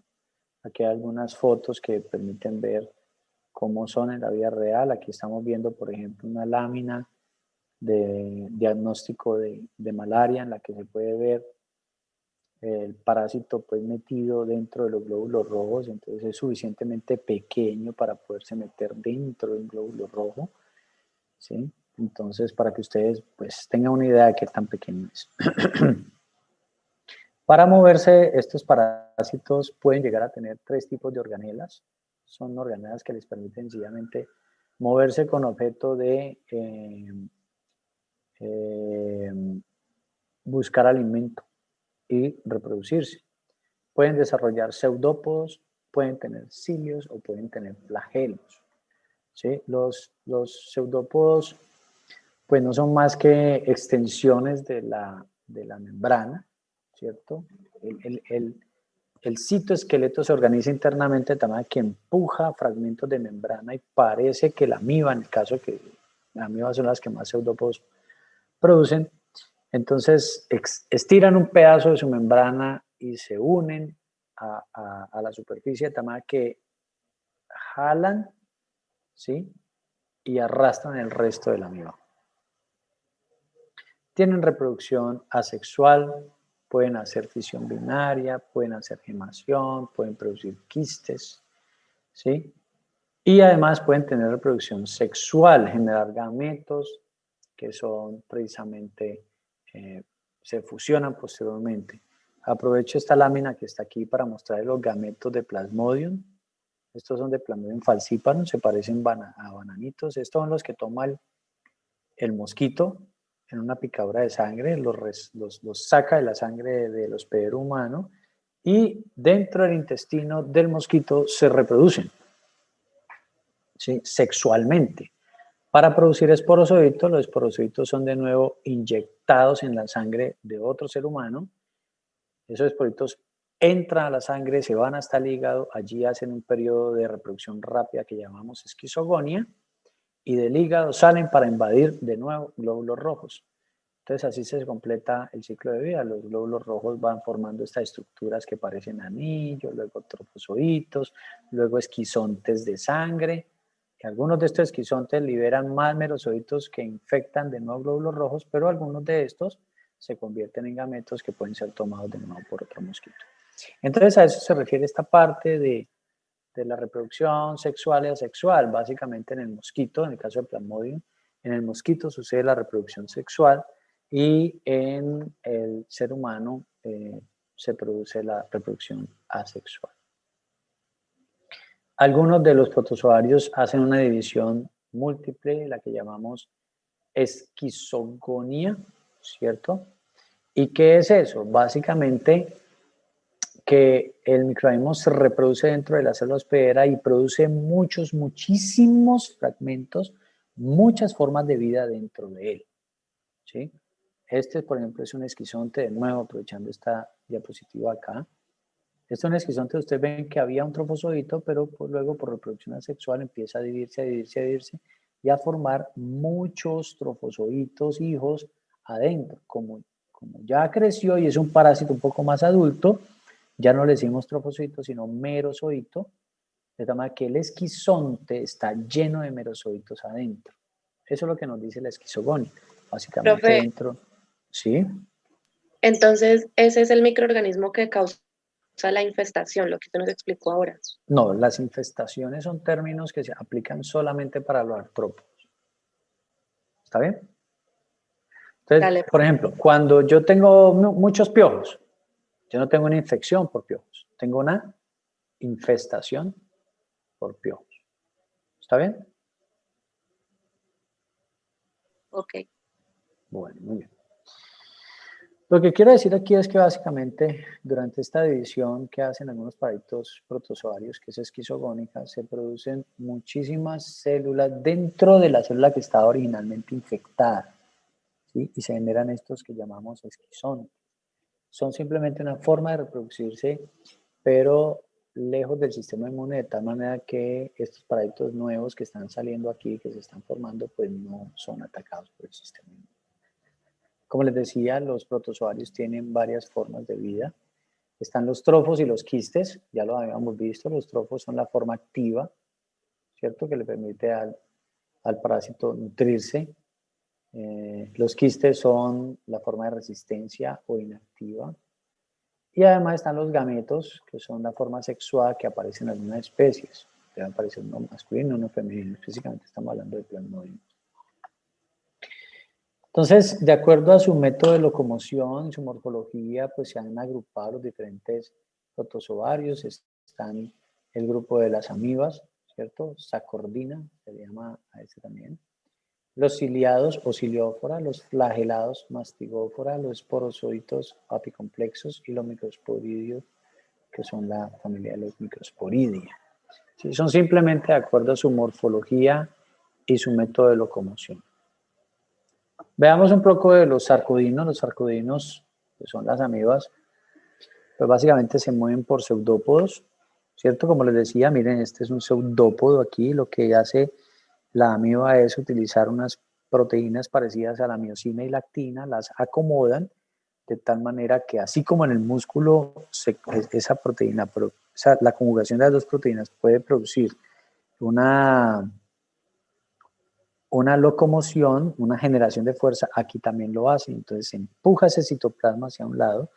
Aquí hay algunas fotos que permiten ver cómo son en la vida real. Aquí estamos viendo, por ejemplo, una lámina de diagnóstico de malaria en la que se puede ver el parásito pues metido dentro de los glóbulos rojos, entonces es suficientemente pequeño para poderse meter dentro de un glóbulo rojo, ¿sí? Entonces, para que ustedes pues tengan una idea de qué tan pequeño es. Para moverse, estos parásitos pueden llegar a tener 3 tipos de organelas. Son organelas que les permiten sencillamente moverse con objeto de buscar alimento y reproducirse. Pueden desarrollar pseudópodos, pueden tener cilios o pueden tener flagelos, ¿sí? Los pseudópodos pues no son más que extensiones de la membrana, ¿cierto? El citoesqueleto se organiza internamente de manera que empuja fragmentos de membrana y parece que la amiba, en el caso que las amibas son las que más pseudópodos producen, entonces estiran un pedazo de su membrana y se unen a la superficie de manera que jalan, ¿sí? Y arrastran el resto de la amiba. Tienen reproducción asexual, pueden hacer fisión binaria, pueden hacer gemación, pueden producir quistes, ¿sí? Y además pueden tener reproducción sexual, generar gametos que son precisamente, se fusionan posteriormente. Aprovecho esta lámina que está aquí para mostrar los gametos de Plasmodium. Estos son de Plasmodium falciparum, se parecen a bananitos. Estos son los que toma el mosquito en una picadura de sangre, los saca de la sangre del hospedero humano y dentro del intestino del mosquito se reproducen, ¿sí? Sexualmente. Para producir esporozoitos, los esporozoitos son de nuevo inyectados en la sangre de otro ser humano. Esos esporozoitos entran a la sangre, se van hasta el hígado, allí hacen un periodo de reproducción rápida que llamamos esquizogonia, y del hígado salen para invadir de nuevo glóbulos rojos. Entonces así se completa el ciclo de vida. Los glóbulos rojos van formando estas estructuras que parecen anillos, luego trofozoitos, luego esquizontes de sangre. Y algunos de estos esquizontes liberan más merozoitos que infectan de nuevo glóbulos rojos, pero algunos de estos se convierten en gametos que pueden ser tomados de nuevo por otro mosquito. Entonces a eso se refiere esta parte de la reproducción sexual y asexual. Básicamente en el mosquito, en el caso de Plasmodium, en el mosquito sucede la reproducción sexual y en el ser humano se produce la reproducción asexual. Algunos de los protozoarios hacen una división múltiple, la que llamamos esquizogonía, ¿cierto? ¿Y qué es eso? Básicamente que el microorganismo se reproduce dentro de la célula hospedera y produce muchísimos fragmentos, muchas formas de vida dentro de él, ¿sí? Este, por ejemplo, es un esquizonte, de nuevo, aprovechando esta diapositiva acá. Este es un esquizonte, ustedes ven que había un trofozoito, pero luego por reproducción asexual empieza a dividirse y a formar muchos trofozoitos hijos adentro. Como ya creció y es un parásito un poco más adulto, ya no le decimos trofozoito, sino merozoito, de tal manera que el esquizonte está lleno de merozoitos adentro. Eso es lo que nos dice la esquizogonia. Básicamente Profe, dentro, ¿sí? entonces ese es el microorganismo que causa la infestación, lo que usted nos explicó ahora. No, las infestaciones son términos que se aplican solamente para los artrópodos. ¿Está bien? Entonces, Dale. por ejemplo, cuando yo tengo muchos piojos, yo no tengo una infección por piojos, tengo una infestación por piojos. ¿Está bien? Ok. Bueno, muy bien. Lo que quiero decir aquí es que básicamente durante esta división que hacen algunos parásitos protozoarios, que es esquizogónica, se producen muchísimas células dentro de la célula que estaba originalmente infectada, ¿sí? Y se generan estos que llamamos esquizontes. Son simplemente una forma de reproducirse, pero lejos del sistema inmune, de tal manera que estos parásitos nuevos que están saliendo aquí, que se están formando, pues no son atacados por el sistema inmune. Como les decía, los protozoarios tienen varias formas de vida. Están los trofos y los quistes, ya lo habíamos visto. Los trofos son la forma activa, ¿cierto? Que le permite al parásito nutrirse. Los quistes son la forma de resistencia o inactiva. Y además están los gametos, que son la forma sexual que aparecen en algunas especies. Debe aparecer uno masculino, uno femenino. Específicamente estamos hablando de plasmodium. Entonces, de acuerdo a su método de locomoción, su morfología, pues se han agrupado los diferentes protozooarios. Están el grupo de las amibas, ¿cierto? Sacordina, se le llama a ese también. Los ciliados o ciliófora, los flagelados mastigófora, los esporozoitos apicomplexos y los microsporidios, que son la familia de los microsporidia. ¿Sí? Son simplemente de acuerdo a su morfología y su método de locomoción. Veamos un poco de los sarcodinos. Los sarcodinos, que son las amibas, pues básicamente se mueven por pseudópodos, ¿cierto? Como les decía, miren, este es un pseudópodo aquí. Lo que hace la amiba es utilizar unas proteínas parecidas a la miosina y lactina, las acomodan de tal manera que así como en el músculo esa proteína, la conjugación de las dos proteínas puede producir una locomoción, una generación de fuerza, aquí también lo hace. Entonces se empuja ese citoplasma hacia un lado.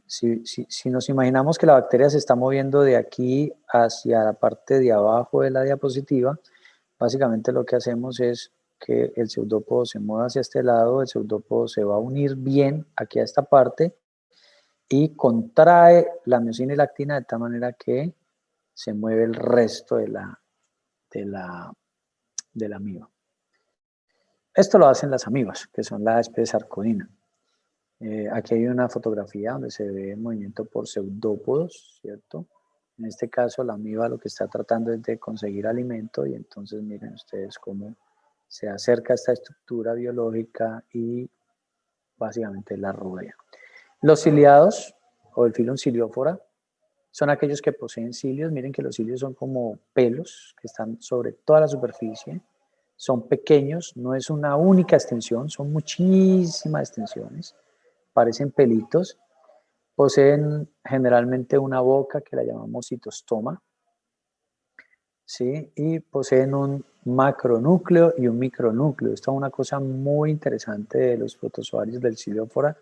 Si nos imaginamos que la bacteria se está moviendo de aquí hacia la parte de abajo de la diapositiva, básicamente lo que hacemos es que el pseudópodo se mueva hacia este lado, el pseudópodo se va a unir bien aquí a esta parte y contrae la miosina y lactina de tal manera que se mueve el resto de la amiba. Esto lo hacen las amibas, que son la especie sarcodina. Aquí hay una fotografía donde se ve el movimiento por pseudópodos, ¿cierto? En este caso, la amiba lo que está tratando es de conseguir alimento y entonces miren ustedes cómo se acerca a esta estructura biológica y básicamente la rodea. Los ciliados, o el filum ciliófora, son aquellos que poseen cilios. Miren que los cilios son como pelos que están sobre toda la superficie. Son pequeños, no es una única extensión, son muchísimas extensiones. Parecen pelitos. Poseen generalmente una boca que la llamamos citostoma, ¿sí? Y poseen un macronúcleo y un micronúcleo. Esto es una cosa muy interesante de los protozoarios del ciliófora,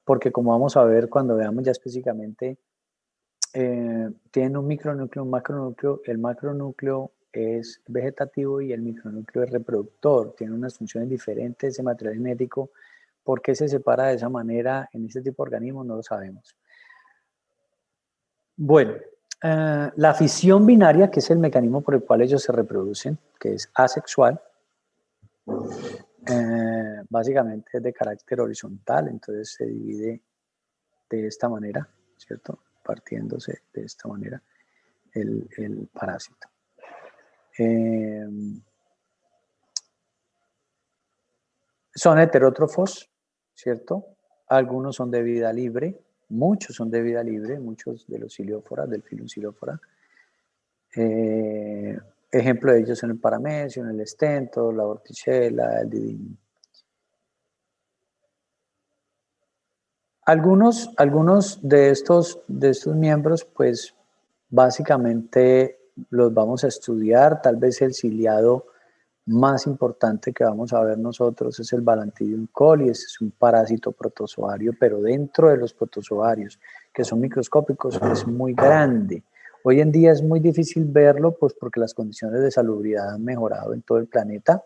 porque como vamos a ver cuando veamos ya específicamente, tienen un micronúcleo, un macronúcleo. El macronúcleo es vegetativo y el micronúcleo es reproductor. Tiene unas funciones diferentes ese material genético. ¿Por qué se separa de esa manera en este tipo de organismos? No lo sabemos. Bueno, la fisión binaria, que es el mecanismo por el cual ellos se reproducen, que es asexual, básicamente es de carácter horizontal, entonces se divide de esta manera, ¿cierto? Partiéndose de esta manera el parásito. Son heterótrofos, ¿cierto? Algunos son de vida libre, muchos son de vida libre, muchos de los cilióforas, del filum ciliófora. Ejemplo de ellos son el paramecio, el estento, la vorticella, el didimo. Algunos de estos miembros, pues básicamente los vamos a estudiar. Tal vez el ciliado más importante que vamos a ver nosotros es el Balantidium coli. Este es un parásito protozoario, pero dentro de los protozoarios, que son microscópicos, es muy grande. Hoy en día es muy difícil verlo, pues porque las condiciones de salubridad han mejorado en todo el planeta,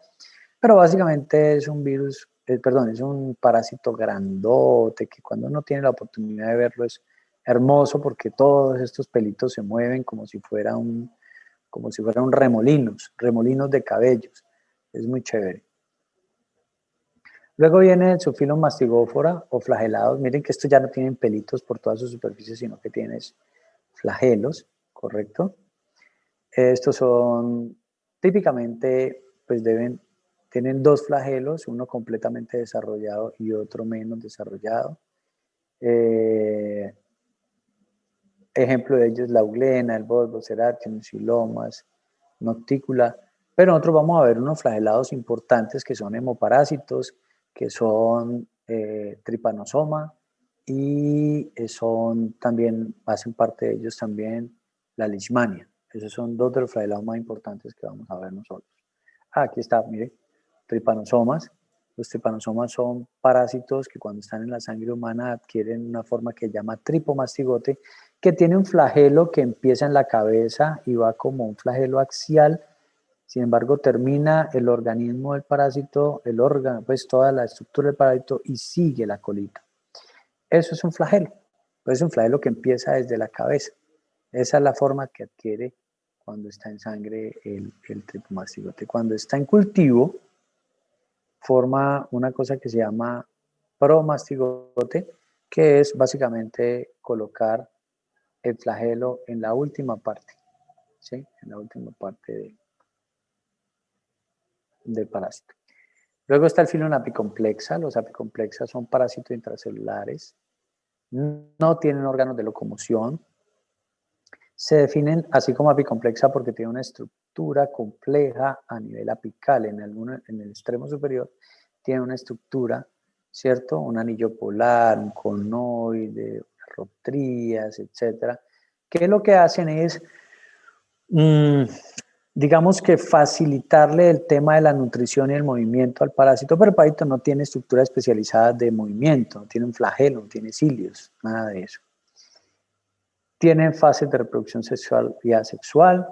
pero básicamente es un virus, es un parásito grandote que cuando uno tiene la oportunidad de verlo es hermoso porque todos estos pelitos se mueven como si fueran remolinos de cabellos. Es muy chévere. Luego viene el subfilum mastigófora o flagelados. Miren que estos ya no tienen pelitos por toda su superficie, sino que tienen flagelos, ¿correcto? Estos son típicamente, pues tienen dos flagelos, uno completamente desarrollado y otro menos desarrollado. Ejemplo de ellos, la euglena, el bulbo, Seratium, Xylomas, Noctícula. Pero nosotros vamos a ver unos flagelados importantes que son hemoparásitos, que son Trypanosoma y hacen parte de ellos también la Leishmania. Esos son dos de los flagelados más importantes que vamos a ver nosotros. Aquí está, mire, tripanosomas. Los tripanosomas son parásitos que cuando están en la sangre humana adquieren una forma que se llama tripomastigote, que tiene un flagelo que empieza en la cabeza y va como un flagelo axial. Sin embargo, termina el organismo del parásito, el órgano, pues toda la estructura del parásito y sigue la colita. Eso es un flagelo. Pues es un flagelo que empieza desde la cabeza. Esa es la forma que adquiere cuando está en sangre el tripomastigote. Cuando está en cultivo, forma una cosa que se llama promastigote, que es básicamente colocar el flagelo en la última parte, ¿sí? En la última parte del parásito. Luego está el filón apicomplexa. Los apicomplexas son parásitos intracelulares. No tienen órganos de locomoción. Se definen así como apicomplexa porque tiene una estructura compleja a nivel apical. En el extremo superior tiene una estructura, ¿cierto? Un anillo polar, un conoide, rotrías, etcétera, que lo que hacen es, digamos que facilitarle el tema de la nutrición y el movimiento al parásito, pero el parásito no tiene estructura especializada de movimiento, no tiene un flagelo, no tiene cilios, nada de eso. Tienen fases de reproducción sexual y asexual,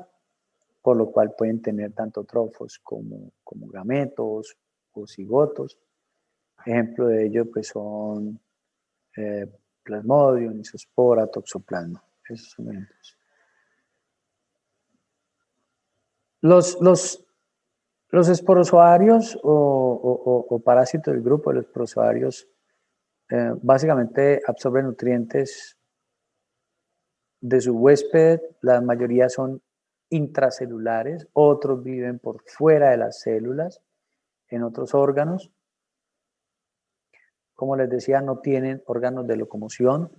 por lo cual pueden tener tanto trofos como gametos o cigotos. Ejemplo de ello pues son Plasmodium, Isospora, Toxoplasma. Esos son ejemplos. Los esporozoarios o parásitos del grupo de los esporozoarios básicamente absorben nutrientes de su huésped. La mayoría son intracelulares, otros viven por fuera de las células, en otros órganos. Como les decía, no tienen órganos de locomoción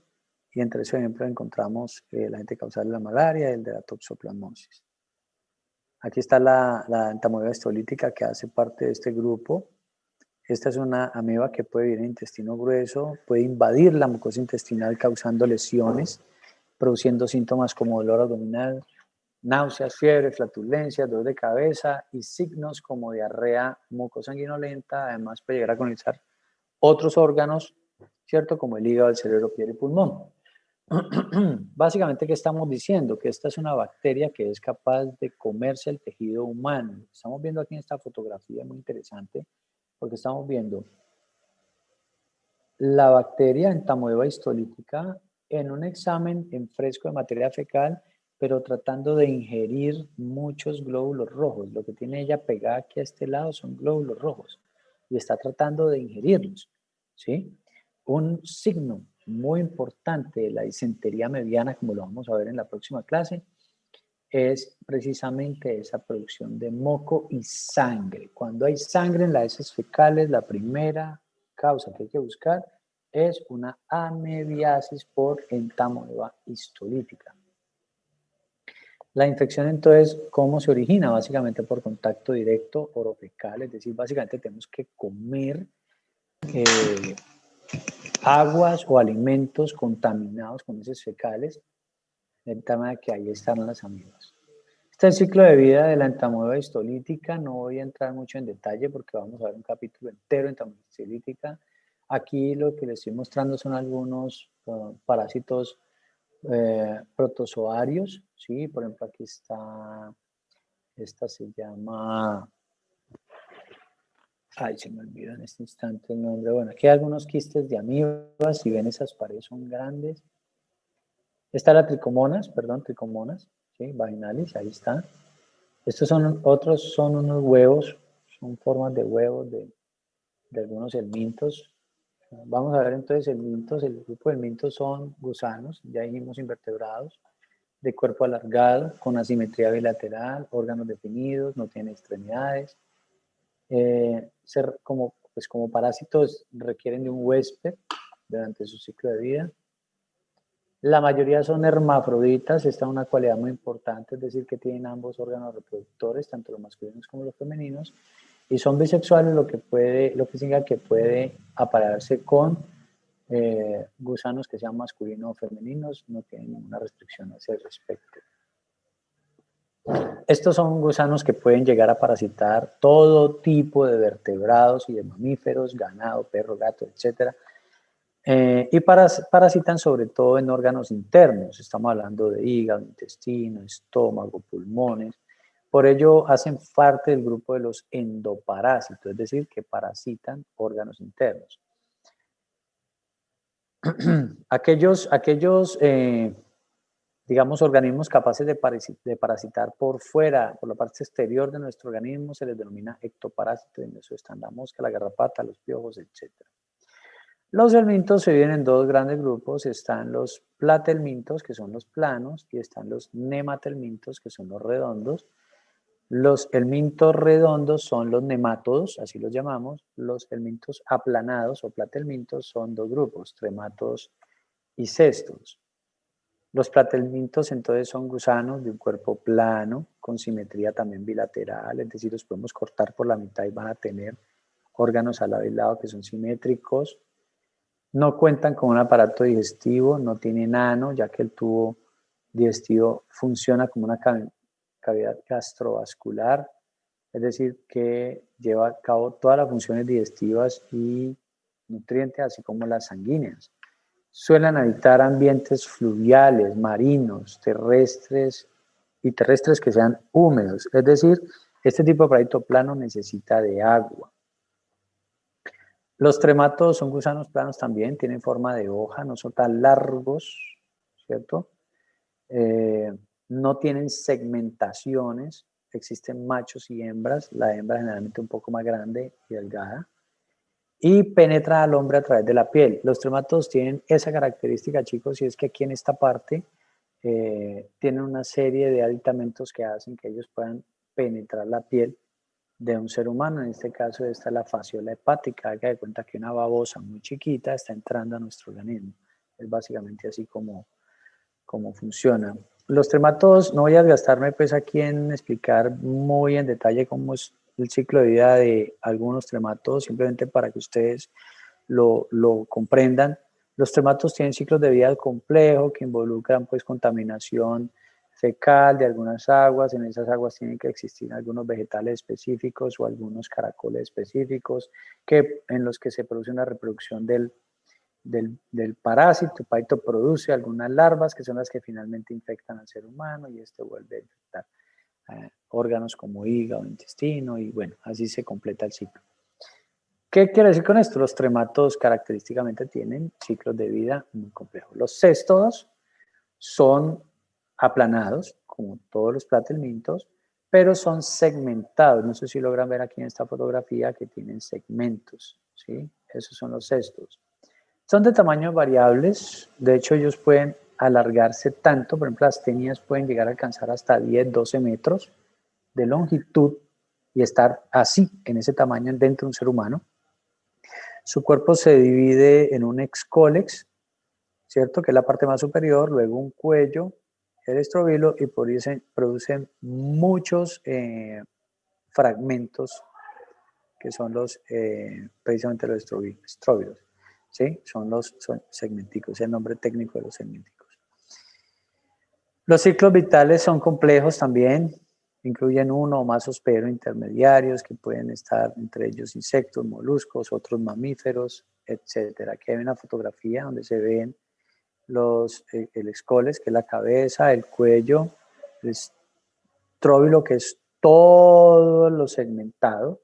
y entre esos ejemplos encontramos el agente causal de la malaria y el de la toxoplasmosis. Aquí está la entamoeba histolítica que hace parte de este grupo. Esta es una ameba que puede vivir en intestino grueso, puede invadir la mucosa intestinal causando lesiones, produciendo síntomas como dolor abdominal, náuseas, fiebre, flatulencia, dolor de cabeza y signos como diarrea mucosanguinolenta. Además puede llegar a colonizar otros órganos, ¿cierto? Como el hígado, el cerebro, piel y pulmón. Básicamente, ¿qué estamos diciendo? Que esta es una bacteria que es capaz de comerse el tejido humano. Estamos viendo aquí en esta fotografía muy interesante porque estamos viendo la bacteria entamoeba histolítica en un examen en fresco de materia fecal, pero tratando de ingerir muchos glóbulos rojos. Lo que tiene ella pegada aquí a este lado son glóbulos rojos y está tratando de ingerirlos, ¿sí? Un signo muy importante de la disentería mediana, como lo vamos a ver en la próxima clase, es precisamente esa producción de moco y sangre. Cuando hay sangre en las heces fecales, la primera causa que hay que buscar es una amebiasis por entamoeba histolítica. La infección entonces, ¿cómo se origina? Básicamente por contacto directo orofecal, es decir, básicamente tenemos que comer aguas o alimentos contaminados con heces fecales, de tal manera que ahí están las amebas. Este es el ciclo de vida de la entamoeba histolítica. No voy a entrar mucho en detalle porque vamos a ver un capítulo entero en entamoeba histolítica. Aquí lo que les estoy mostrando son algunos parásitos protozoarios, ¿sí? Por ejemplo, aquí está, esta se llama, ay, se me olvidó en este instante el nombre. Bueno, aquí hay algunos quistes de amibas, si ven esas paredes son grandes. Esta es la tricomonas, perdón, tricomonas, ¿sí? Vaginalis, ahí está. Estos son otros, son unos huevos, son formas de huevos de algunos helmintos. Vamos a ver entonces helmintos, el grupo de helmintos son gusanos, ya dijimos invertebrados, de cuerpo alargado, con asimetría bilateral, órganos definidos, no tienen extremidades. Como parásitos requieren de un huésped durante su ciclo de vida. La mayoría son hermafroditas, esta es una cualidad muy importante, es decir, que tienen ambos órganos reproductores, tanto los masculinos como los femeninos, y son bisexuales, lo que significa que puede aparearse con gusanos que sean masculinos o femeninos, no tienen ninguna restricción a ese respecto. Estos son gusanos que pueden llegar a parasitar todo tipo de vertebrados y de mamíferos, ganado, perro, gato, etc. Y parasitan sobre todo en órganos internos. Estamos hablando de hígado, intestino, estómago, pulmones. Por ello hacen parte del grupo de los endoparásitos, es decir, que parasitan órganos internos. Aquellos digamos, organismos capaces de parasitar por fuera, por la parte exterior de nuestro organismo, se les denomina ectoparásitos. En eso están la mosca, la garrapata, los piojos, etc. Los helmintos se dividen en dos grandes grupos. Están los platelmintos, que son los planos, y están los nematelmintos, que son los redondos. Los helmintos redondos son los nemátodos, así los llamamos. Los helmintos aplanados o platelmintos son dos grupos, tremátodos y cestos. Los platelmintos entonces son gusanos de un cuerpo plano, con simetría también bilateral, es decir, los podemos cortar por la mitad y van a tener órganos al lado y lado que son simétricos. No cuentan con un aparato digestivo, no tienen ano, ya que el tubo digestivo funciona como una cavidad gastrovascular, es decir, que lleva a cabo todas las funciones digestivas y nutrientes, así como las sanguíneas. Suelen habitar ambientes fluviales, marinos, terrestres y terrestres que sean húmedos. Es decir, este tipo de parásito plano necesita de agua. Los tremátodos son gusanos planos también, tienen forma de hoja, no son tan largos, ¿cierto? No tienen segmentaciones, existen machos y hembras, la hembra generalmente un poco más grande y delgada, y penetra al hombre a través de la piel. Los tremátodos tienen esa característica, chicos, y es que aquí en esta parte tienen una serie de aditamentos que hacen que ellos puedan penetrar la piel de un ser humano. En este caso, esta es la fasciola hepática. Haga de cuenta que una babosa muy chiquita está entrando a nuestro organismo. Es básicamente así como funciona. Los tremátodos, no voy a gastarme pues aquí en explicar muy en detalle cómo es el ciclo de vida de algunos tremátodos, simplemente para que ustedes lo comprendan. Los tremátodos tienen ciclos de vida complejos que involucran pues contaminación fecal de algunas aguas. En esas aguas tienen que existir algunos vegetales específicos o algunos caracoles específicos en los que se produce una reproducción del parásito. El parásito produce algunas larvas que son las que finalmente infectan al ser humano y este vuelve a infectar órganos como hígado, intestino y bueno, así se completa el ciclo. ¿Qué quiere decir con esto? Los tremátodos característicamente tienen ciclos de vida muy complejos. Los céstodos son aplanados, como todos los platelmintos, pero son segmentados. No sé si logran ver aquí en esta fotografía que tienen segmentos, ¿sí? Esos son los cestos. Son de tamaños variables, de hecho ellos pueden alargarse tanto, por ejemplo las tenias pueden llegar a alcanzar hasta 10, 12 metros de longitud y estar así, en ese tamaño dentro de un ser humano. Su cuerpo se divide en un excólex, ¿cierto? Que es la parte más superior, luego un cuello, el estróbilo y producen muchos fragmentos que son precisamente los estróbilos. ¿Sí? Son segmenticos, es el nombre técnico de los segmenticos. Los ciclos vitales son complejos también, incluyen uno o más hospederos intermediarios que pueden estar entre ellos insectos, moluscos, otros mamíferos, etc. Aquí hay una fotografía donde se ven el escoles, que es la cabeza, el cuello, el estróbilo, que es todo lo segmentado,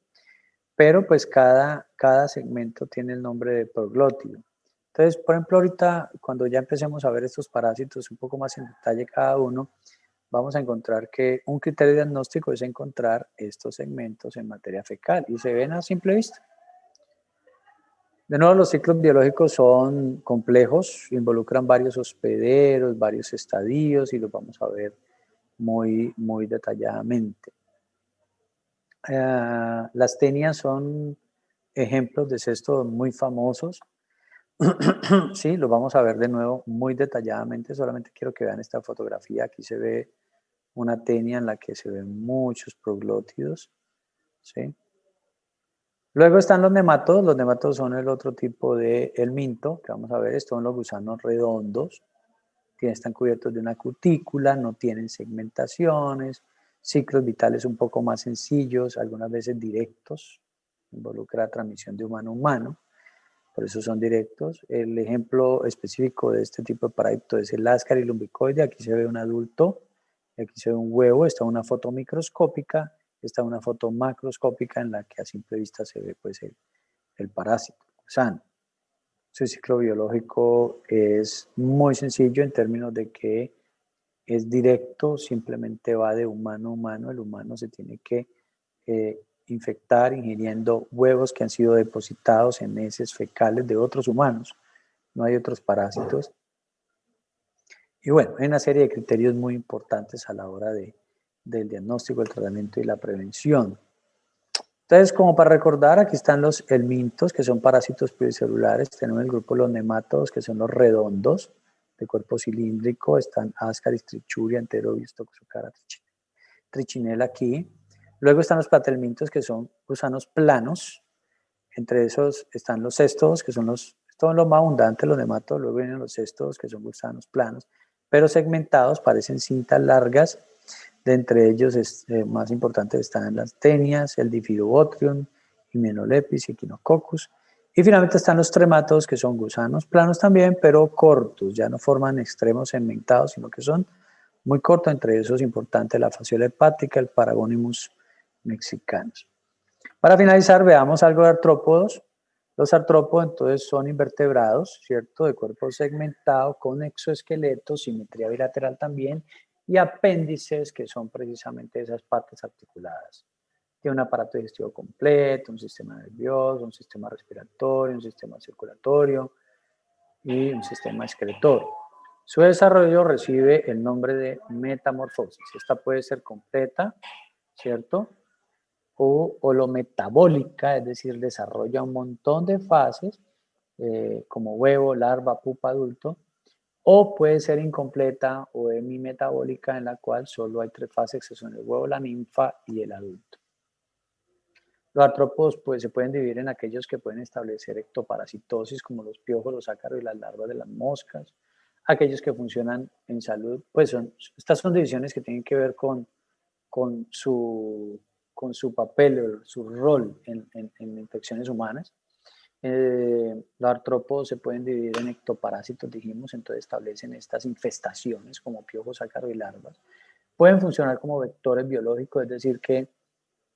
pero pues cada segmento tiene el nombre de proglótido. Entonces, por ejemplo, ahorita cuando ya empecemos a ver estos parásitos un poco más en detalle cada uno, vamos a encontrar que un criterio diagnóstico es encontrar estos segmentos en materia fecal y se ven a simple vista. De nuevo, los ciclos biológicos son complejos, involucran varios hospederos, varios estadios y los vamos a ver muy, muy detalladamente. Las tenias son ejemplos de cestos muy famosos. Sí, los vamos a ver de nuevo muy detalladamente. Solamente quiero que vean esta fotografía. Aquí se ve una tenia en la que se ven muchos proglótidos. ¿Sí? Luego están los nematodos. Los nematodos son el otro tipo de helminto que vamos a ver. Estos son los gusanos redondos. Están cubiertos de una cutícula, no tienen segmentaciones, ciclos vitales un poco más sencillos, algunas veces directos, involucra la transmisión de humano a humano, por eso son directos. El ejemplo específico de este tipo de parásito es el Ascaris lumbricoide. Aquí se ve un adulto, aquí se ve un huevo, está una foto microscópica, está una foto macroscópica en la que a simple vista se ve pues el parásito, el gusano. Su ciclo biológico es muy sencillo en términos de que es directo, simplemente va de humano a humano. El humano se tiene que infectar ingiriendo huevos que han sido depositados en heces fecales de otros humanos. No hay otros parásitos. Y bueno, hay una serie de criterios muy importantes a la hora del diagnóstico, el tratamiento y la prevención. Entonces, como para recordar, aquí están los helmintos, que son parásitos pluricelulares. Tenemos el grupo de los nemátodos, que son los redondos, de cuerpo cilíndrico. Están Ascaris, Trichuria, Enterobius, Toxocara, Trichinella aquí. Luego están los platelmintos, que son gusanos planos. Entre esos están los céstodos, que son los más abundantes, los nematodos. Luego vienen los céstodos, que son gusanos planos, pero segmentados, parecen cintas largas. De entre ellos, más importantes están las tenias, el Diphyllobotrium, Hymenoplepis y Echinococcus. Y finalmente están los tremátodos, que son gusanos planos también, pero cortos. Ya no forman extremos segmentados, sino que son muy cortos. Entre esos es importante la fasciola hepática, el Paragonimus mexicanos. Para finalizar, veamos algo de artrópodos. Los artrópodos entonces son invertebrados, ¿cierto? De cuerpo segmentado, con exoesqueleto, simetría bilateral también, y apéndices, que son precisamente esas partes articuladas. Tiene un aparato digestivo completo, un sistema nervioso, un sistema respiratorio, un sistema circulatorio y un sistema excretorio. Su desarrollo recibe el nombre de metamorfosis. Esta puede ser completa, ¿cierto? O holometabólica, es decir, desarrolla un montón de fases, como huevo, larva, pupa, adulto, o puede ser incompleta o hemimetabólica, en la cual solo hay 3 fases, que son el huevo, la ninfa y el adulto. Los artrópodos pues, se pueden dividir en aquellos que pueden establecer ectoparasitosis, como los piojos, los ácaros y las larvas de las moscas. Aquellos que funcionan en salud, pues estas son divisiones que tienen que ver con su papel, su rol en infecciones humanas. Los artrópodos se pueden dividir en ectoparásitos, dijimos, entonces establecen estas infestaciones como piojos, ácaros y larvas. Pueden funcionar como vectores biológicos, es decir, que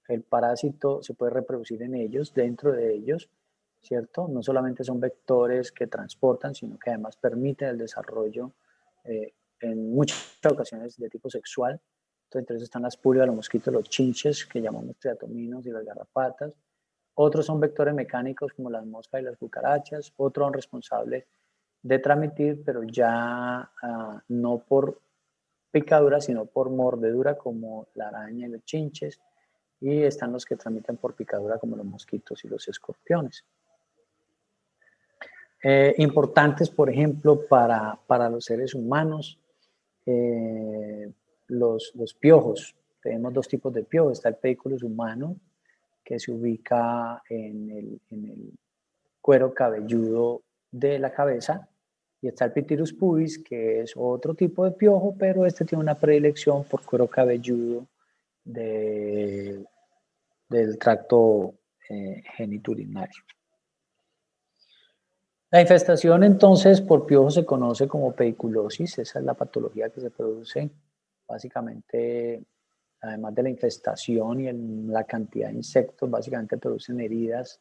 el parásito se puede reproducir en ellos, dentro de ellos, ¿cierto? No solamente son vectores que transportan, sino que además permiten el desarrollo en muchas ocasiones de tipo sexual. Entonces, entre eso están las pulgas, los mosquitos, los chinches, que llamamos triatominos, y las garrapatas. Otros son vectores mecánicos, como las moscas y las cucarachas. Otros son responsables de transmitir, pero ya no por picadura, sino por mordedura, como la araña y los chinches. Y están los que transmiten por picadura, como los mosquitos y los escorpiones. Importantes, por ejemplo, para los seres humanos, los piojos. Tenemos 2 tipos de piojos. Está el pediculus humano, que se ubica en el cuero cabelludo de la cabeza, y está el Pityrus pubis, que es otro tipo de piojo, pero este tiene una predilección por cuero cabelludo del tracto genitourinario. La infestación entonces por piojos se conoce como pediculosis. Esa es la patología que se produce básicamente, además de la infestación y la cantidad de insectos, básicamente producen heridas,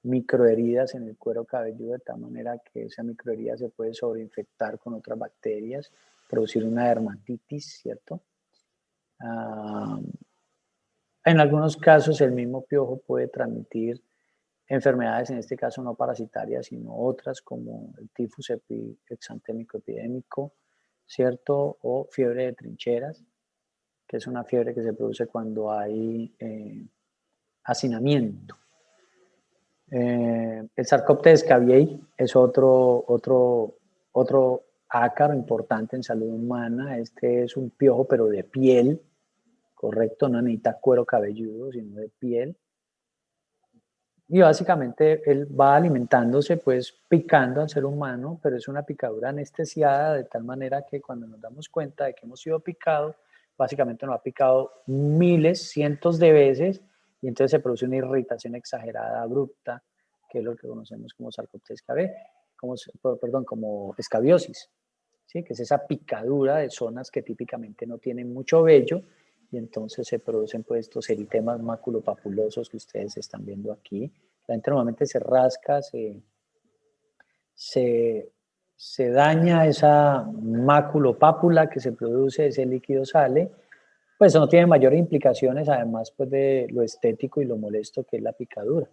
microheridas en el cuero cabelludo, de tal manera que esa microherida se puede sobreinfectar con otras bacterias, producir una dermatitis, ¿cierto? En algunos casos el mismo piojo puede transmitir enfermedades, en este caso no parasitarias, sino otras, como el tifus exantémico epidémico, ¿cierto? O fiebre de trincheras, que es una fiebre que se produce cuando hay hacinamiento. El Sarcoptes scabiei es otro ácaro importante en salud humana. Este es un piojo, pero de piel, correcto, no necesita cuero cabelludo, sino de piel. Y básicamente él va alimentándose, pues picando al ser humano, pero es una picadura anestesiada, de tal manera que cuando nos damos cuenta de que hemos sido picados, básicamente nos ha picado miles, cientos de veces, y entonces se produce una irritación exagerada, abrupta, que es lo que conocemos como Sarcoptes KB, como escabiosis, ¿sí? Que es esa picadura de zonas que típicamente no tienen mucho vello, y entonces se producen pues estos eritemas maculopapulosos que ustedes están viendo aquí. La gente normalmente se rasca, se daña esa maculopápula que se produce, ese líquido sale, pues eso no tiene mayores implicaciones, además pues de lo estético y lo molesto que es la picadura.